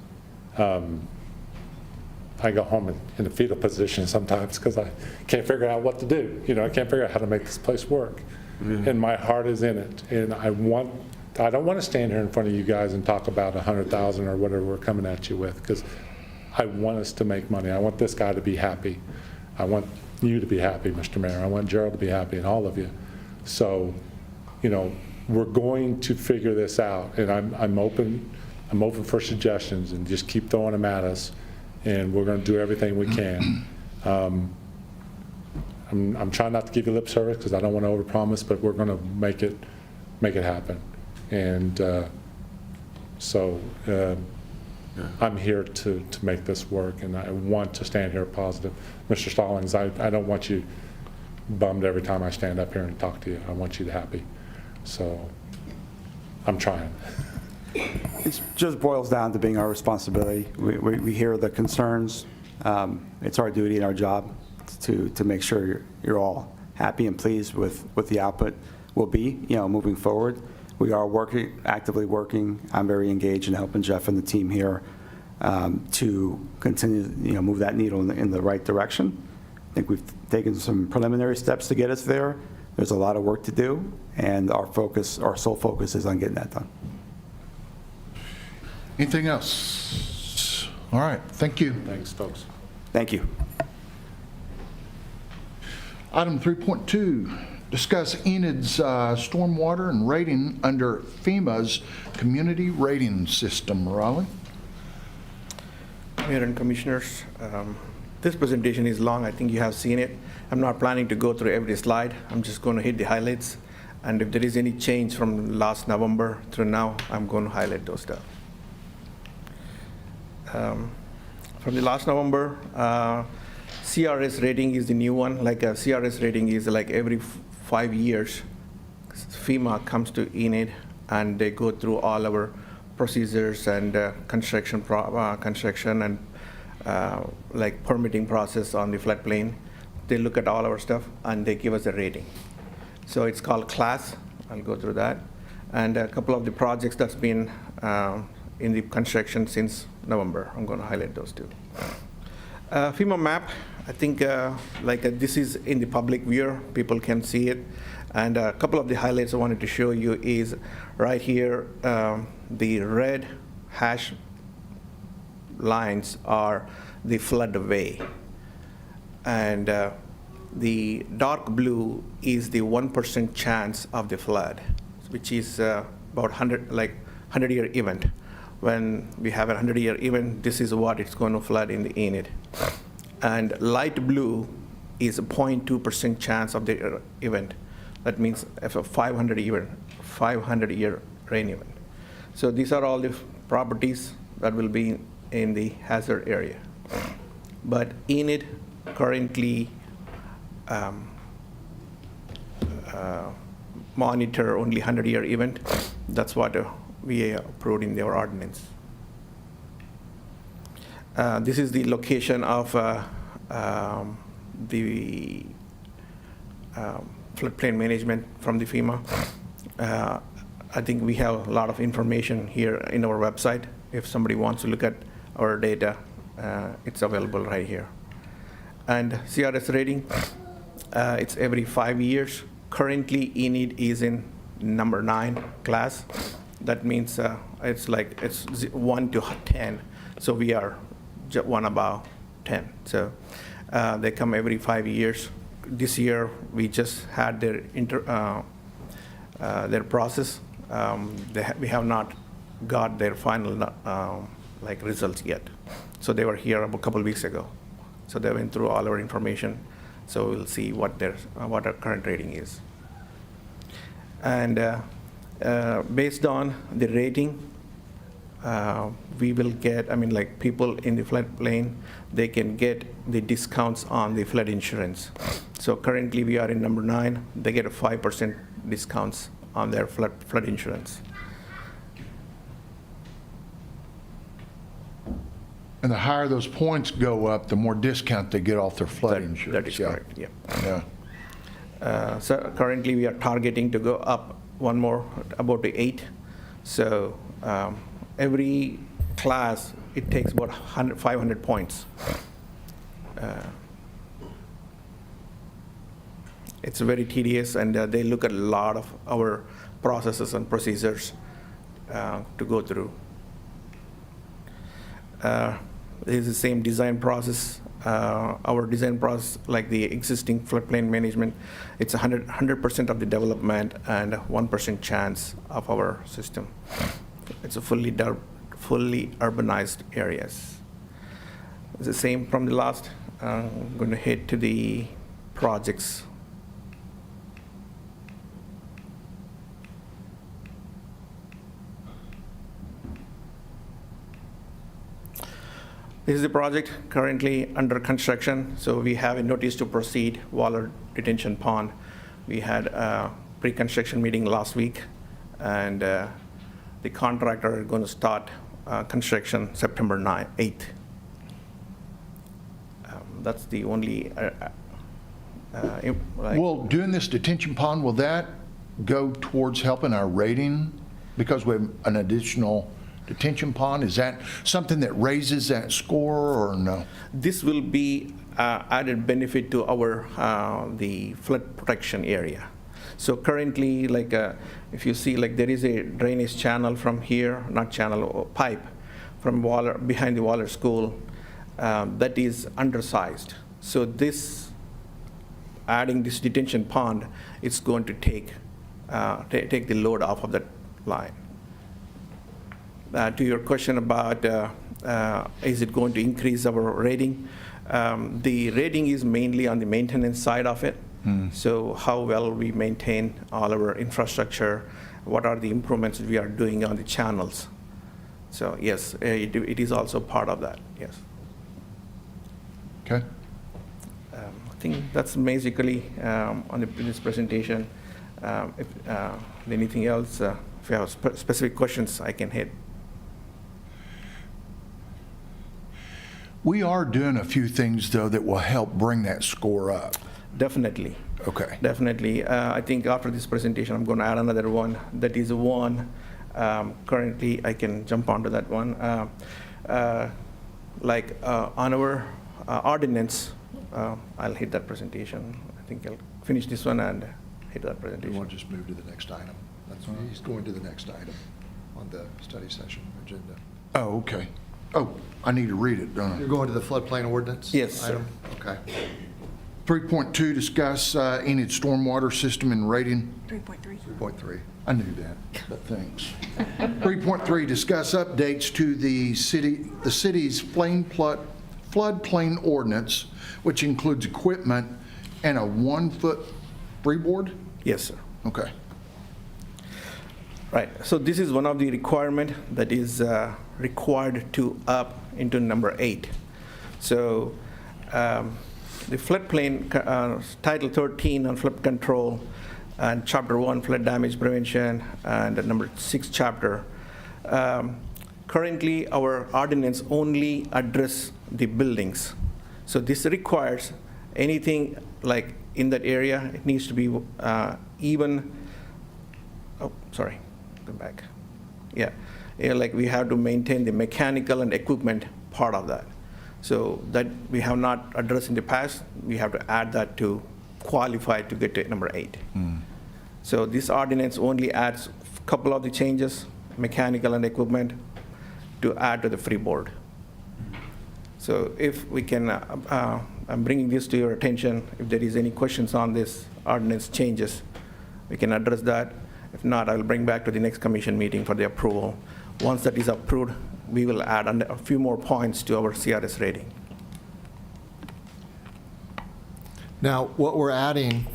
I go home in a fetal position sometimes because I can't figure out what to do. I can't figure out how to make this place work. And my heart is in it. And I don't want to stand here in front of you guys and talk about 100,000 or whatever we're coming at you with, because I want us to make money. I want this guy to be happy. I want you to be happy, Mr. Mayor. I want Gerald to be happy, and all of you. So, we're going to figure this out, and I'm open for suggestions, and just keep throwing them at us, and we're going to do everything we can. I'm trying not to give you lip service because I don't want to overpromise, but we're going to make it happen. And I'm here to make this work, and I want to stand here positive. Mr. Stallings, I don't want you bummed every time I stand up here and talk to you. I want you to happy. So I'm trying. It just boils down to being our responsibility. We hear the concerns. It's our duty and our job to make sure you're all happy and pleased with what the output will be, moving forward. We are actively working. I'm very engaged in helping Jeff and the team here to continue, move that needle in the right direction. I think we've taken some preliminary steps to get us there. There's a lot of work to do, and our sole focus is on getting that done. Anything else? All right, thank you. Thanks, folks. Thank you. Item 3.2, discuss Enid's stormwater and rating under FEMA's community rating system. Raleigh? Mayor and Commissioners, this presentation is long. I think you have seen it. I'm not planning to go through every slide. I'm just going to hit the highlights. And if there is any change from last November through now, I'm going to highlight those stuff. From the last November, CRS rating is the new one. Like a CRS rating is like every 5 years, FEMA comes to Enid and they go through all our procedures and construction and like permitting process on the floodplain. they look at all our stuff, and they give us a rating. So it's called CLAS. I'll go through that. And a couple of the projects that's been in the construction since November. I'm going to highlight those two. FEMA map, I think this is in the public view. People can see it. And a couple of the highlights I wanted to show you is right here, the red hash lines are the floodway. And the dark blue is the 1% chance of the flood, which is about 100-year event. When we have a 100-year event, this is what it's going to flood in the Enid. And light blue is a 0.2% chance of the event. That means if a 500-year rain event. So these are all the properties that will be in the hazard area. But Enid currently monitor only 100-year event. That's what we approved in their ordinance. This is the location of the floodplain management from the FEMA. I think we have a lot of information here in our website. If somebody wants to look at our data, it's available right here. And CRS rating, it's every 5 years. Currently, Enid is in number 9 class. That means it's 1 to 10. So we are one above 10. So they come every 5 years. This year, we just had their process. We have not got their final results yet. So they were here a couple of weeks ago. So they went through all our information. So we'll see what our current rating is. And based on the rating, we will get, people in the floodplain, they can get the discounts on the flood insurance. So currently we are in number 9. They get a 5% discounts on their flood insurance. And the higher those points go up, the more discount they get off their flood insurance. That is correct, yeah. Yeah. So currently we are targeting to go up one more, about to 8. So every class, it takes about 500 points. It's very tedious, and they look at a lot of our processes and procedures to go through. It is the same design process. Our design process, like the existing floodplain management, it's 100% of the development and 1% chance of our system. It's a fully urbanized areas. It's the same from the last. I'm going to head to the projects. This is the project currently under construction. So we have a notice to proceed, Waller Detention Pond. We had a pre-construction meeting last week, and the contractor is going to start construction September 8th. That's the only, Well, doing this detention pond, will that go towards helping our rating? Because we have an additional detention pond, is that something that raises that score or no? This will be added benefit to our the flood protection area. So currently, if you see, there is a drainage channel from here, not channel, or pipe, from Waller, behind the Waller School, that is undersized. So adding this detention pond, it's going to take the load off of that line. To your question about is it going to increase our rating? The rating is mainly on the maintenance side of it. So how well we maintain all our infrastructure, what are the improvements we are doing on the channels. So yes, it is also part of that, yes. Okay. I think that's basically on this presentation. If anything else, if you have specific questions, I can hit. We are doing a few things, though, that will help bring that score up. Definitely. Okay. Definitely. I think after this presentation, I'm going to add another one. That is one. Currently, I can jump onto that one. On our ordinance, I'll hit that presentation. I think I'll finish this one and hit that We presentation. want to just move to the next item. He's going to the next item on the study session agenda. Oh, okay. Oh, I need to read it, don't I? You're going to the floodplain ordinance? Yes, sir. item? Okay. 3.2, discuss Enid stormwater system and rating. 3.3. 3.3. I knew that, but thanks. 3.3, discuss updates to the city's floodplain ordinance, which includes equipment and a 1-foot freeboard? Yes, sir. Okay. Right. So this is one of the requirement that is required to up into number 8. So the floodplain, Title 13 on flood control, and Chapter 1 flood damage prevention, and the number 6 chapter. Currently, our ordinance only address the buildings. So this requires anything like in that area, it needs to be even. Oh, sorry, go back. Yeah, like we have to maintain the mechanical and equipment part of that. So that we have not addressed in the past, we have to add that to qualify to get to number 8. So this ordinance only adds a couple of the changes, mechanical and equipment, to add to the freeboard. So if we can, I'm bringing this to your attention, if there is any questions on this ordinance changes, we can address that. If not, I will bring back to the next commission meeting for the approval. Once that is approved, we will add a few more points to our CRS rating. Now, what we're adding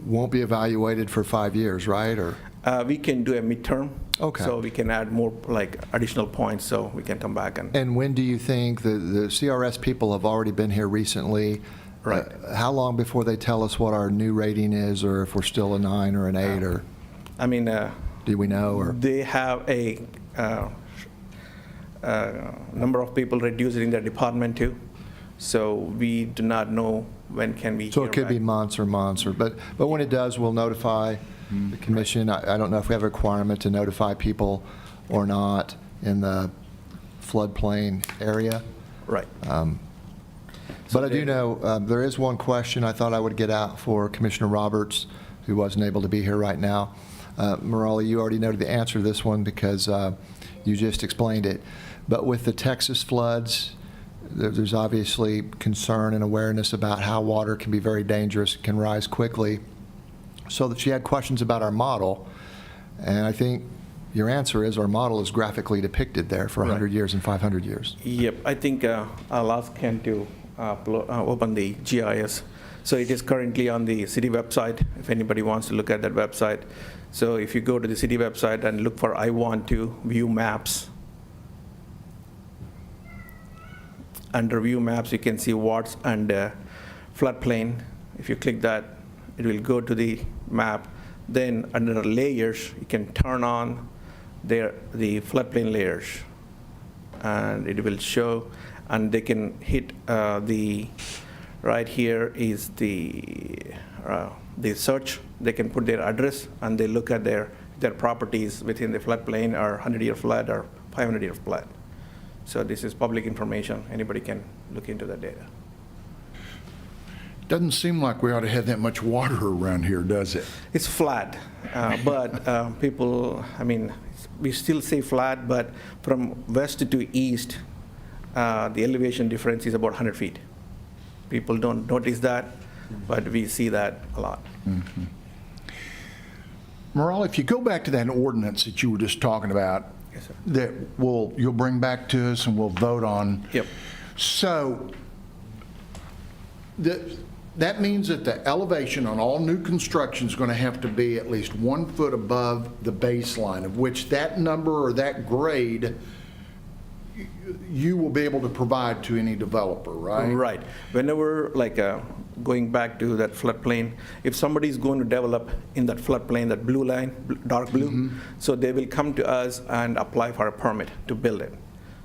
won't be evaluated for 5 years, right? Or We can do a midterm. Okay. So we can add more, like, additional points, so we can come back and. And when do you think the CRS people have already been here recently? Right. How long before they tell us what our new rating is, or if we're still a 9 or an 8, or I mean, do we know? Or they have a number of people reduced in their department too. So we do not know when can we so hear it could back. be months or months, or but when it does, we'll notify the commission. I don't know if we have a requirement to notify people or not in the floodplain area. Right. But I do know there is one question I thought I would get out for Commissioner Roberts, who wasn't able to be here right now. Morali, you already know the answer to this one because you just explained it. But with the Texas floods, there's obviously concern and awareness about how water can be very dangerous, can rise quickly. So that she had questions about our model, and I think your answer is our model is graphically depicted there for 100 years and 500 years. Yep, I think I'll ask Ken to open the GIS. So it is currently on the city website, if anybody wants to look at that website. So if you go to the city website and look for I want to view maps, under view maps, you can see watts and floodplain. If you click that, it will go to the map. Then under layers, you can turn on the floodplain layers, and it will show, and they can hit right here is the search. They can put their address, and they look at their properties within the floodplain or 100-year flood or 500-year flood. So this is public information. Anybody can look into that data. Doesn't seem like we ought to have that much water around here, does it? It's flat, but people, I mean, we still say flat, but from west to east, the elevation difference is about 100 feet. People don't notice that, but we see that a lot. Morali, if you go back to that ordinance that you were just talking about, Yes, sir. that you'll bring back to us and we'll vote on. Yep. So that means that the elevation on all new construction is going to have to be at least 1 foot above the baseline, of which that number or that grade you will be able to provide to any developer, right? Right. Whenever, like, going back to that floodplain, if somebody is going to develop in that floodplain, that blue line, dark blue, so they will come to us and apply for a permit to build it.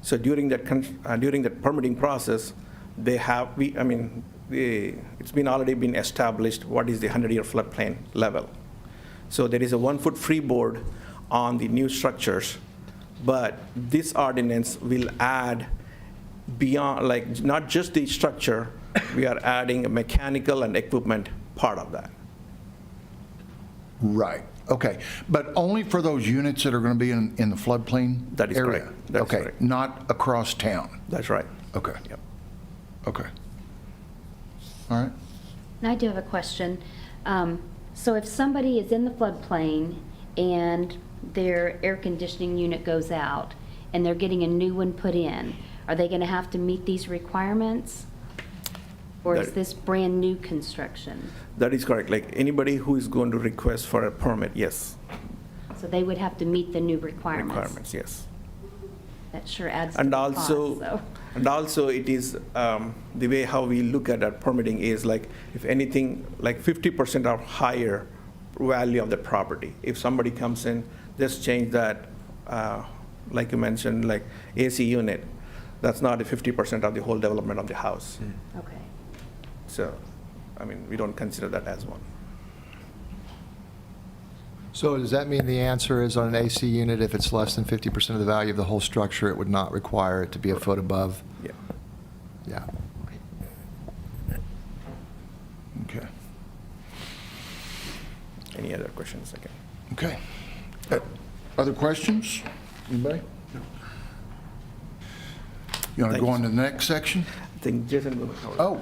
So during that permitting process, it's already been established what is the 100-year floodplain level. So there is a 1-foot freeboard on the new structures, but this ordinance will add beyond, like, not just the structure, we are adding a mechanical and equipment part of that. Right, okay. But only for those units that are going to be in the floodplain area? That is correct. That's Okay, correct. not across town? That's right. Okay. Yep. Okay. All right. And I do have a question. So if somebody is in the floodplain and their air conditioning unit goes out and they're getting a new one put in, are they going to have to meet these requirements? Or is That- this brand-new construction? That is correct. Like anybody who is going to request for a permit, yes. So they would have to meet the new requirements? Requirements, yes. That sure adds to And the cost, also, so. it is, the way how we look at that permitting is like, if anything, like 50% or higher value of the property. If somebody comes in, just change that, like you mentioned, like AC unit, that's not a 50% of the whole development of the house. Okay. So, we don't consider that as one. So does that mean the answer is on an AC unit, if it's less than 50% of the value of the whole structure, it would not require it to be a foot above? Yeah. Yeah. Okay. Any other questions? Okay. Okay. Other questions? Anybody? You want to Thank go you, on to the next section? I think Jason will cover. Oh,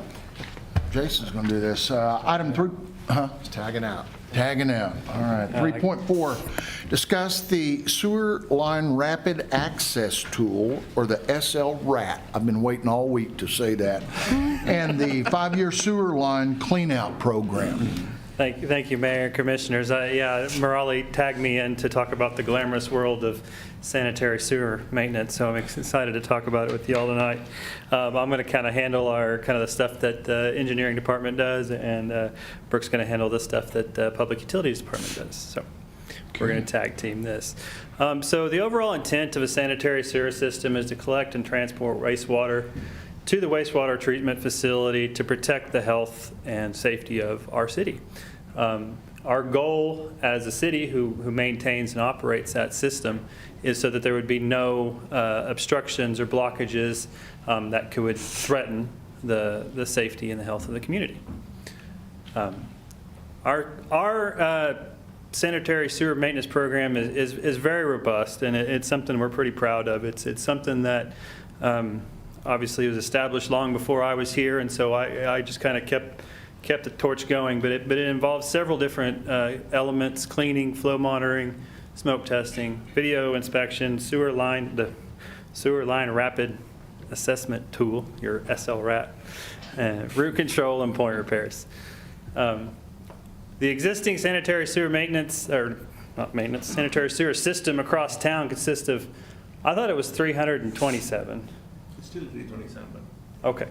Jason's going to do this. Item 3, It's tagging out. tagging out. All right. 3.4, discuss the sewer line rapid access tool, or the SLRAT. I've been waiting all week to say that. And the 5-year sewer line cleanout program. Thank you, Mayor and Commissioners. Murali tagged me in to talk about the glamorous world of sanitary sewer maintenance, so I'm excited to talk about it with you all tonight. I'm going to kind of handle the stuff that the engineering department does, and Brooke's going to handle the stuff that the public utilities department does. So we're going to tag team this. So the overall intent of a sanitary sewer system is to collect and transport wastewater to the wastewater treatment facility to protect the health and safety of our city. Our goal as a city who maintains and operates that system is so that there would be no obstructions or blockages that could threaten the safety and the health of the community. Our sanitary sewer maintenance program is very robust, and it's something we're pretty proud of. It's something that obviously was established long before I was here, and so I just kind of kept the torch going. But it involves several different elements: cleaning, flow monitoring, smoke testing, video inspection, the sewer line rapid assessment tool, your SLRAT, root control, and point repairs. The existing sanitary sewer sanitary sewer system across town consists of, I thought it was 327. It's still 327. Okay.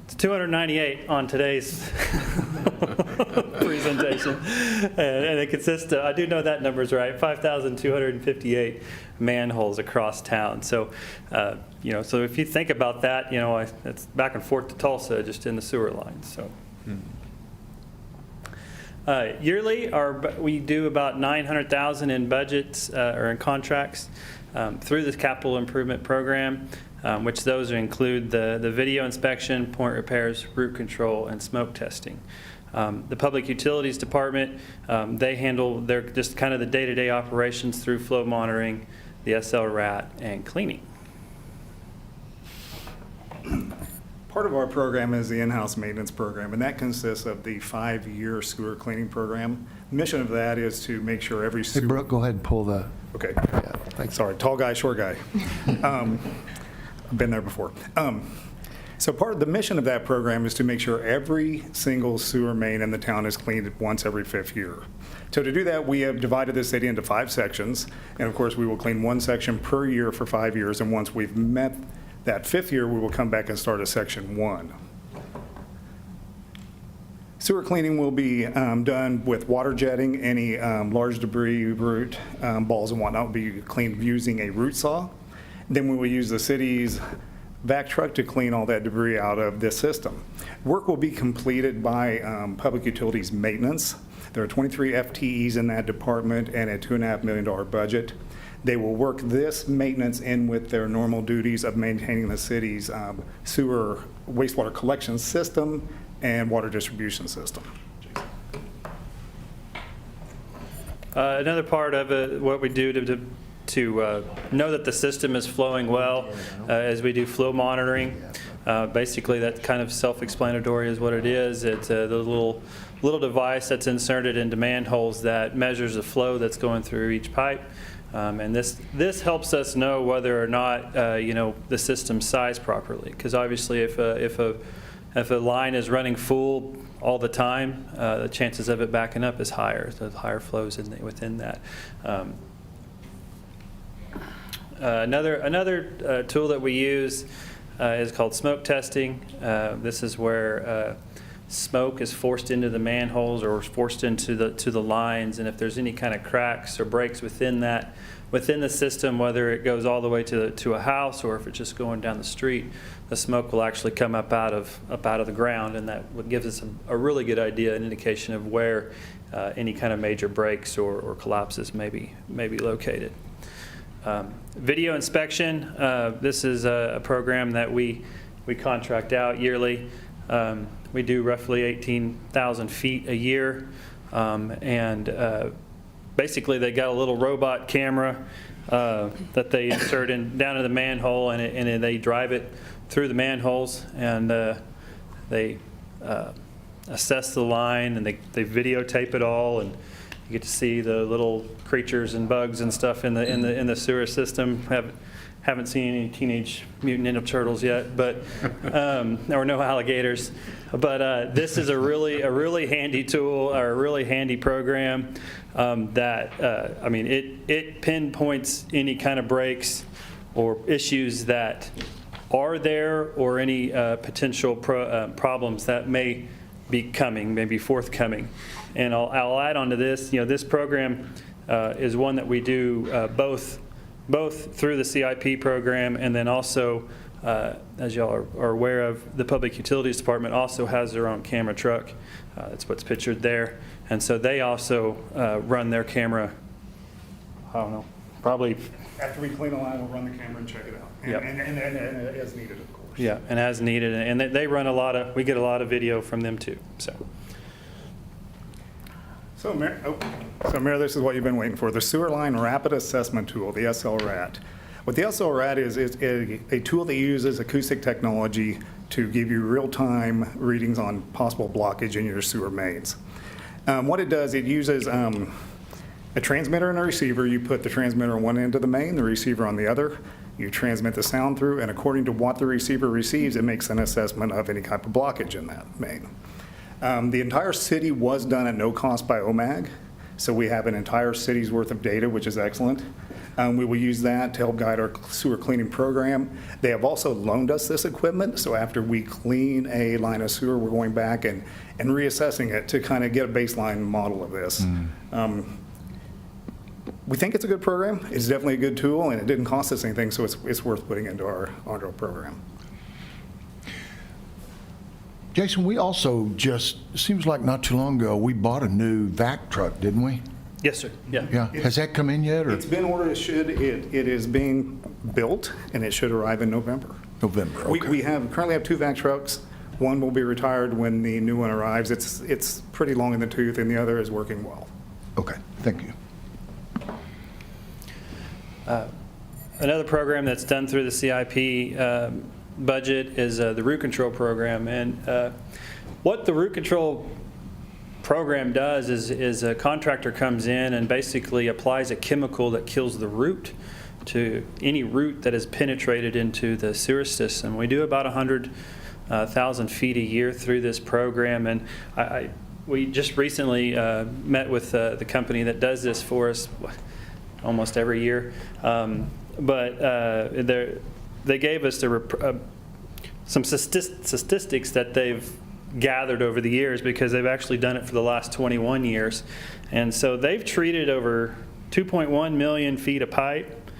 It's 298 on today's presentation. And it consists of, I do know that number's right, 5,258 manholes across town. So, so if you think about that, it's back and forth to Tulsa just in the sewer line. So. Yearly, we do about $900,000 in budgets or in contracts through the capital improvement program, which those include the video inspection, point repairs, root control, and smoke testing. The Public Utilities Department, they handle just kind of the day-to-day operations through flow monitoring, the SLRAT, and cleaning. Part of our program is the in-house maintenance program, and that consists of the 5-year sewer cleaning program. The mission of that is to make sure every Hey, sewer... Brooke, go ahead and pull the... Okay. Yeah, thanks. Sorry, tall guy, short guy. I've been there before. So part of the mission of that program is to make sure every single sewer main in the town is cleaned once every 5th year. So to do that, we have divided the city into 5 sections, and of course, we will clean 1 section per year for 5 years, and once we've met that 5th year, we will come back and start a section 1. Sewer cleaning will be done with water jetting. Any large debris, root balls and whatnot will be cleaned using a root saw. Then we will use the city's vac truck to clean all that debris out of this system. Work will be completed by Public Utilities Maintenance. There are 23 FTEs in that department and a $2.5 million budget. They will work this maintenance in with their normal duties of maintaining the city's sewer wastewater collection system and water distribution system. Another part of it, what we do to know that the system is flowing well, as we do flow monitoring. Basically, that kind of self-explanatory is what it is. It's the little device that's inserted into manholes that measures the flow that's going through each pipe. And this helps us know whether or not the system's sized properly. Because obviously, if a line is running full all the time, the chances of it backing up is higher. The higher flows within that. Another tool that we use is called smoke testing. This is where smoke is forced into the manholes or forced into the lines, and if there's any kind of cracks or breaks within the system, whether it goes all the way to a house or if it's just going down the street, the smoke will actually come up out of the ground, and that gives us a really good idea, an indication of where any kind of major breaks or collapses may be located. Video inspection. This is a program that we contract out yearly. We do roughly 18,000 feet a year, and basically they got a little robot camera that they insert down in the manhole, and they drive it through the manholes, and they assess the line, and they videotape it all, and you get to see the little creatures and bugs and stuff in the sewer system. Haven't seen any Teenage Mutant Ninja Turtles yet, but or no alligators. But this is a really handy tool, or a really handy program that I mean it pinpoints any kind of breaks or issues that are there, or any potential problems that may be forthcoming. And I'll add on to this. This program is one that we do both through the CIP program, and then also, as y'all are aware of, the Public Utilities Department also has their own camera truck. That's what's pictured there. And so they also run their camera, I don't know, probably. After we clean a line, we'll run the camera and check it out. Yep. And as needed, of course. Yeah, and as needed. And they run we get a lot of video from them too, so. So Mayor, this is what you've been waiting for, the Sewer Line Rapid Assessment Tool, the SLRAT. What the SLRAT is a tool that uses acoustic technology to give you real-time readings on possible blockage in your sewer mains. What it does, it uses a transmitter and a receiver. You put the transmitter on one end of the main, the receiver on the other. You transmit the sound through, and according to what the receiver receives, it makes an assessment of any type of blockage in that main. The entire city was done at no cost by OMAG, so we have an entire city's worth of data, which is excellent. We will use that to help guide our sewer cleaning program. They have also loaned us this equipment, so after we clean a line of sewer, we're going back and reassessing it to kind of get a baseline model of this. We think it's a good program. It's definitely a good tool, and it didn't cost us anything, so it's worth putting into our program. Jason, we also seems like not too long ago, we bought a new vac truck, didn't we? Yes, sir. Yeah. Yeah. Has that come in yet? Or? It's been ordered. It is being built, and it should arrive in November. November, okay. We currently have two vac trucks. One will be retired when the new one arrives. It's pretty long in the tooth, and the other is working well. Okay, thank you. Another program that's done through the CIP budget is the root control program. And what the root control program does is a contractor comes in and basically applies a chemical that kills the root to any root that is penetrated into the sewer system. We do about 100,000 feet a year through this program, and we just recently met with the company that does this for us almost every year. But they gave us some statistics that they've gathered over the years, because they've actually done it for the last 21 years. And so they've treated over 2.1 million feet of pipe.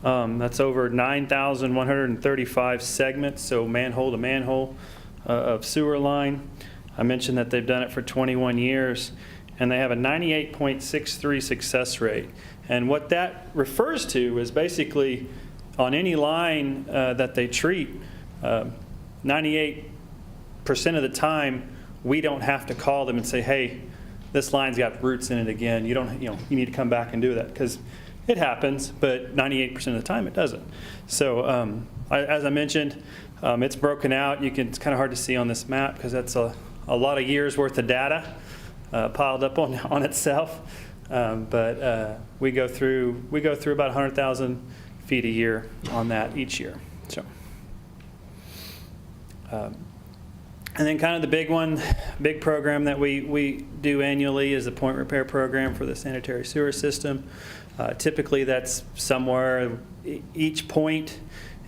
That's over 9,135 segments, so manhole to manhole of sewer line. I mentioned that they've done it for 21 years, and they have a 98.63 success rate. And what that refers to is basically on any line that they treat, 98% of the time, we don't have to call them and say, hey, this line's got roots in it again. You need to come back and do that, because it happens, but 98% of the time it doesn't. So as I mentioned, it's broken out. It's kind of hard to see on this map because that's a lot of years worth of data piled up on itself. But we go through about 100,000 feet a year on that each year. So. And then kind of the big program that we do annually is the point repair program for the sanitary sewer system. Typically that's somewhere, each point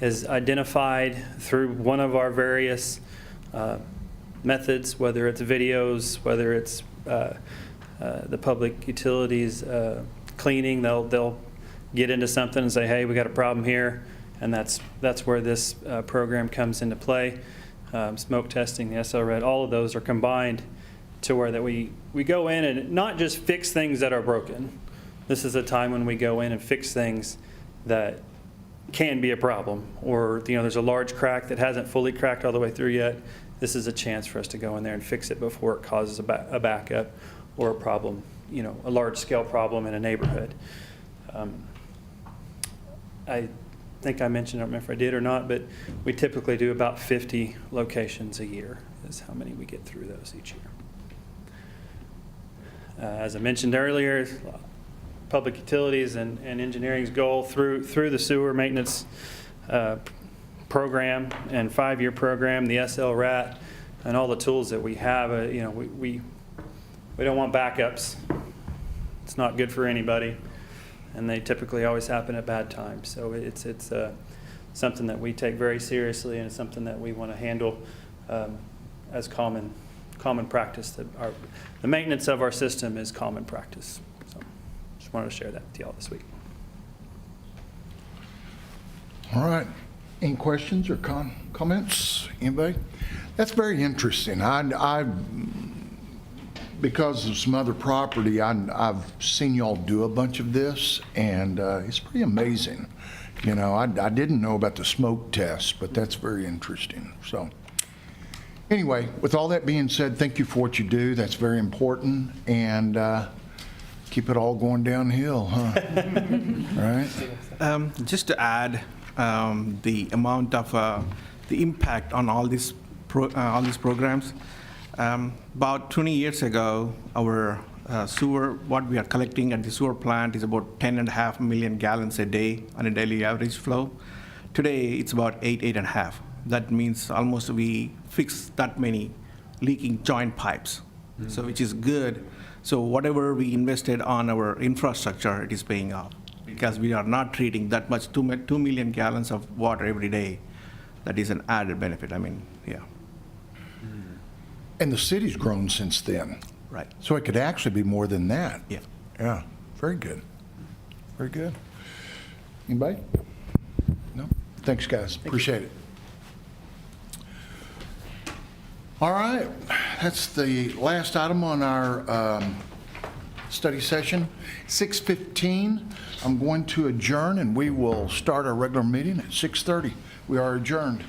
is identified through one of our various methods, whether it's videos, whether it's the public utilities cleaning. They'll get into something and say, hey, we got a problem here, and that's where this program comes into play. Smoke testing, the SL-RED, all of those are combined to where that we go in and not just fix things that are broken. This is a time when we go in and fix things that can be a problem, or there's a large crack that hasn't fully cracked all the way through yet. This is a chance for us to go in there and fix it before it causes a backup or a problem, a large-scale problem in a neighborhood. I think I mentioned, I don't remember if I did or not, but we typically do about 50 locations a year is how many we get through those each year. As I mentioned earlier, public utilities and engineering's goal through the sewer maintenance program and 5-year program, the SL-RAT, and all the tools that we have, we don't want backups. It's not good for anybody, and they typically always happen at bad times. So it's something that we take very seriously, and it's something that we want to handle as common practice. The maintenance of our system is common practice. So just wanted to share that with y'all this week. All right. Any questions or comments? Anybody? That's very interesting. Because of some other property, I've seen y'all do a bunch of this, and it's pretty amazing. I didn't know about the smoke test, but that's very interesting. So anyway, with all that being said, thank you for what you do. That's very important, and keep it all going downhill, huh? Right? Just to add, the amount of the impact on all these programs. About 20 years ago, our sewer, what we are collecting at the sewer plant is about 10.5 million gallons a day on a daily average flow. Today, it's about 8.5. That means almost we fix that many leaking joint pipes, so which is good. So whatever we invested on our infrastructure, it is paying off, because we are not treating that much, 2 million gallons of water every day. That is an added benefit. Yeah. And the city's grown since then. Right. So it could actually be more than that. Yeah. Yeah. Very good. Very good. Anybody? No? Thanks, guys. Appreciate it. All right. That's the last item on our study session. 6:15. I'm going to adjourn, and we will start our regular meeting at 6:30. We are adjourned.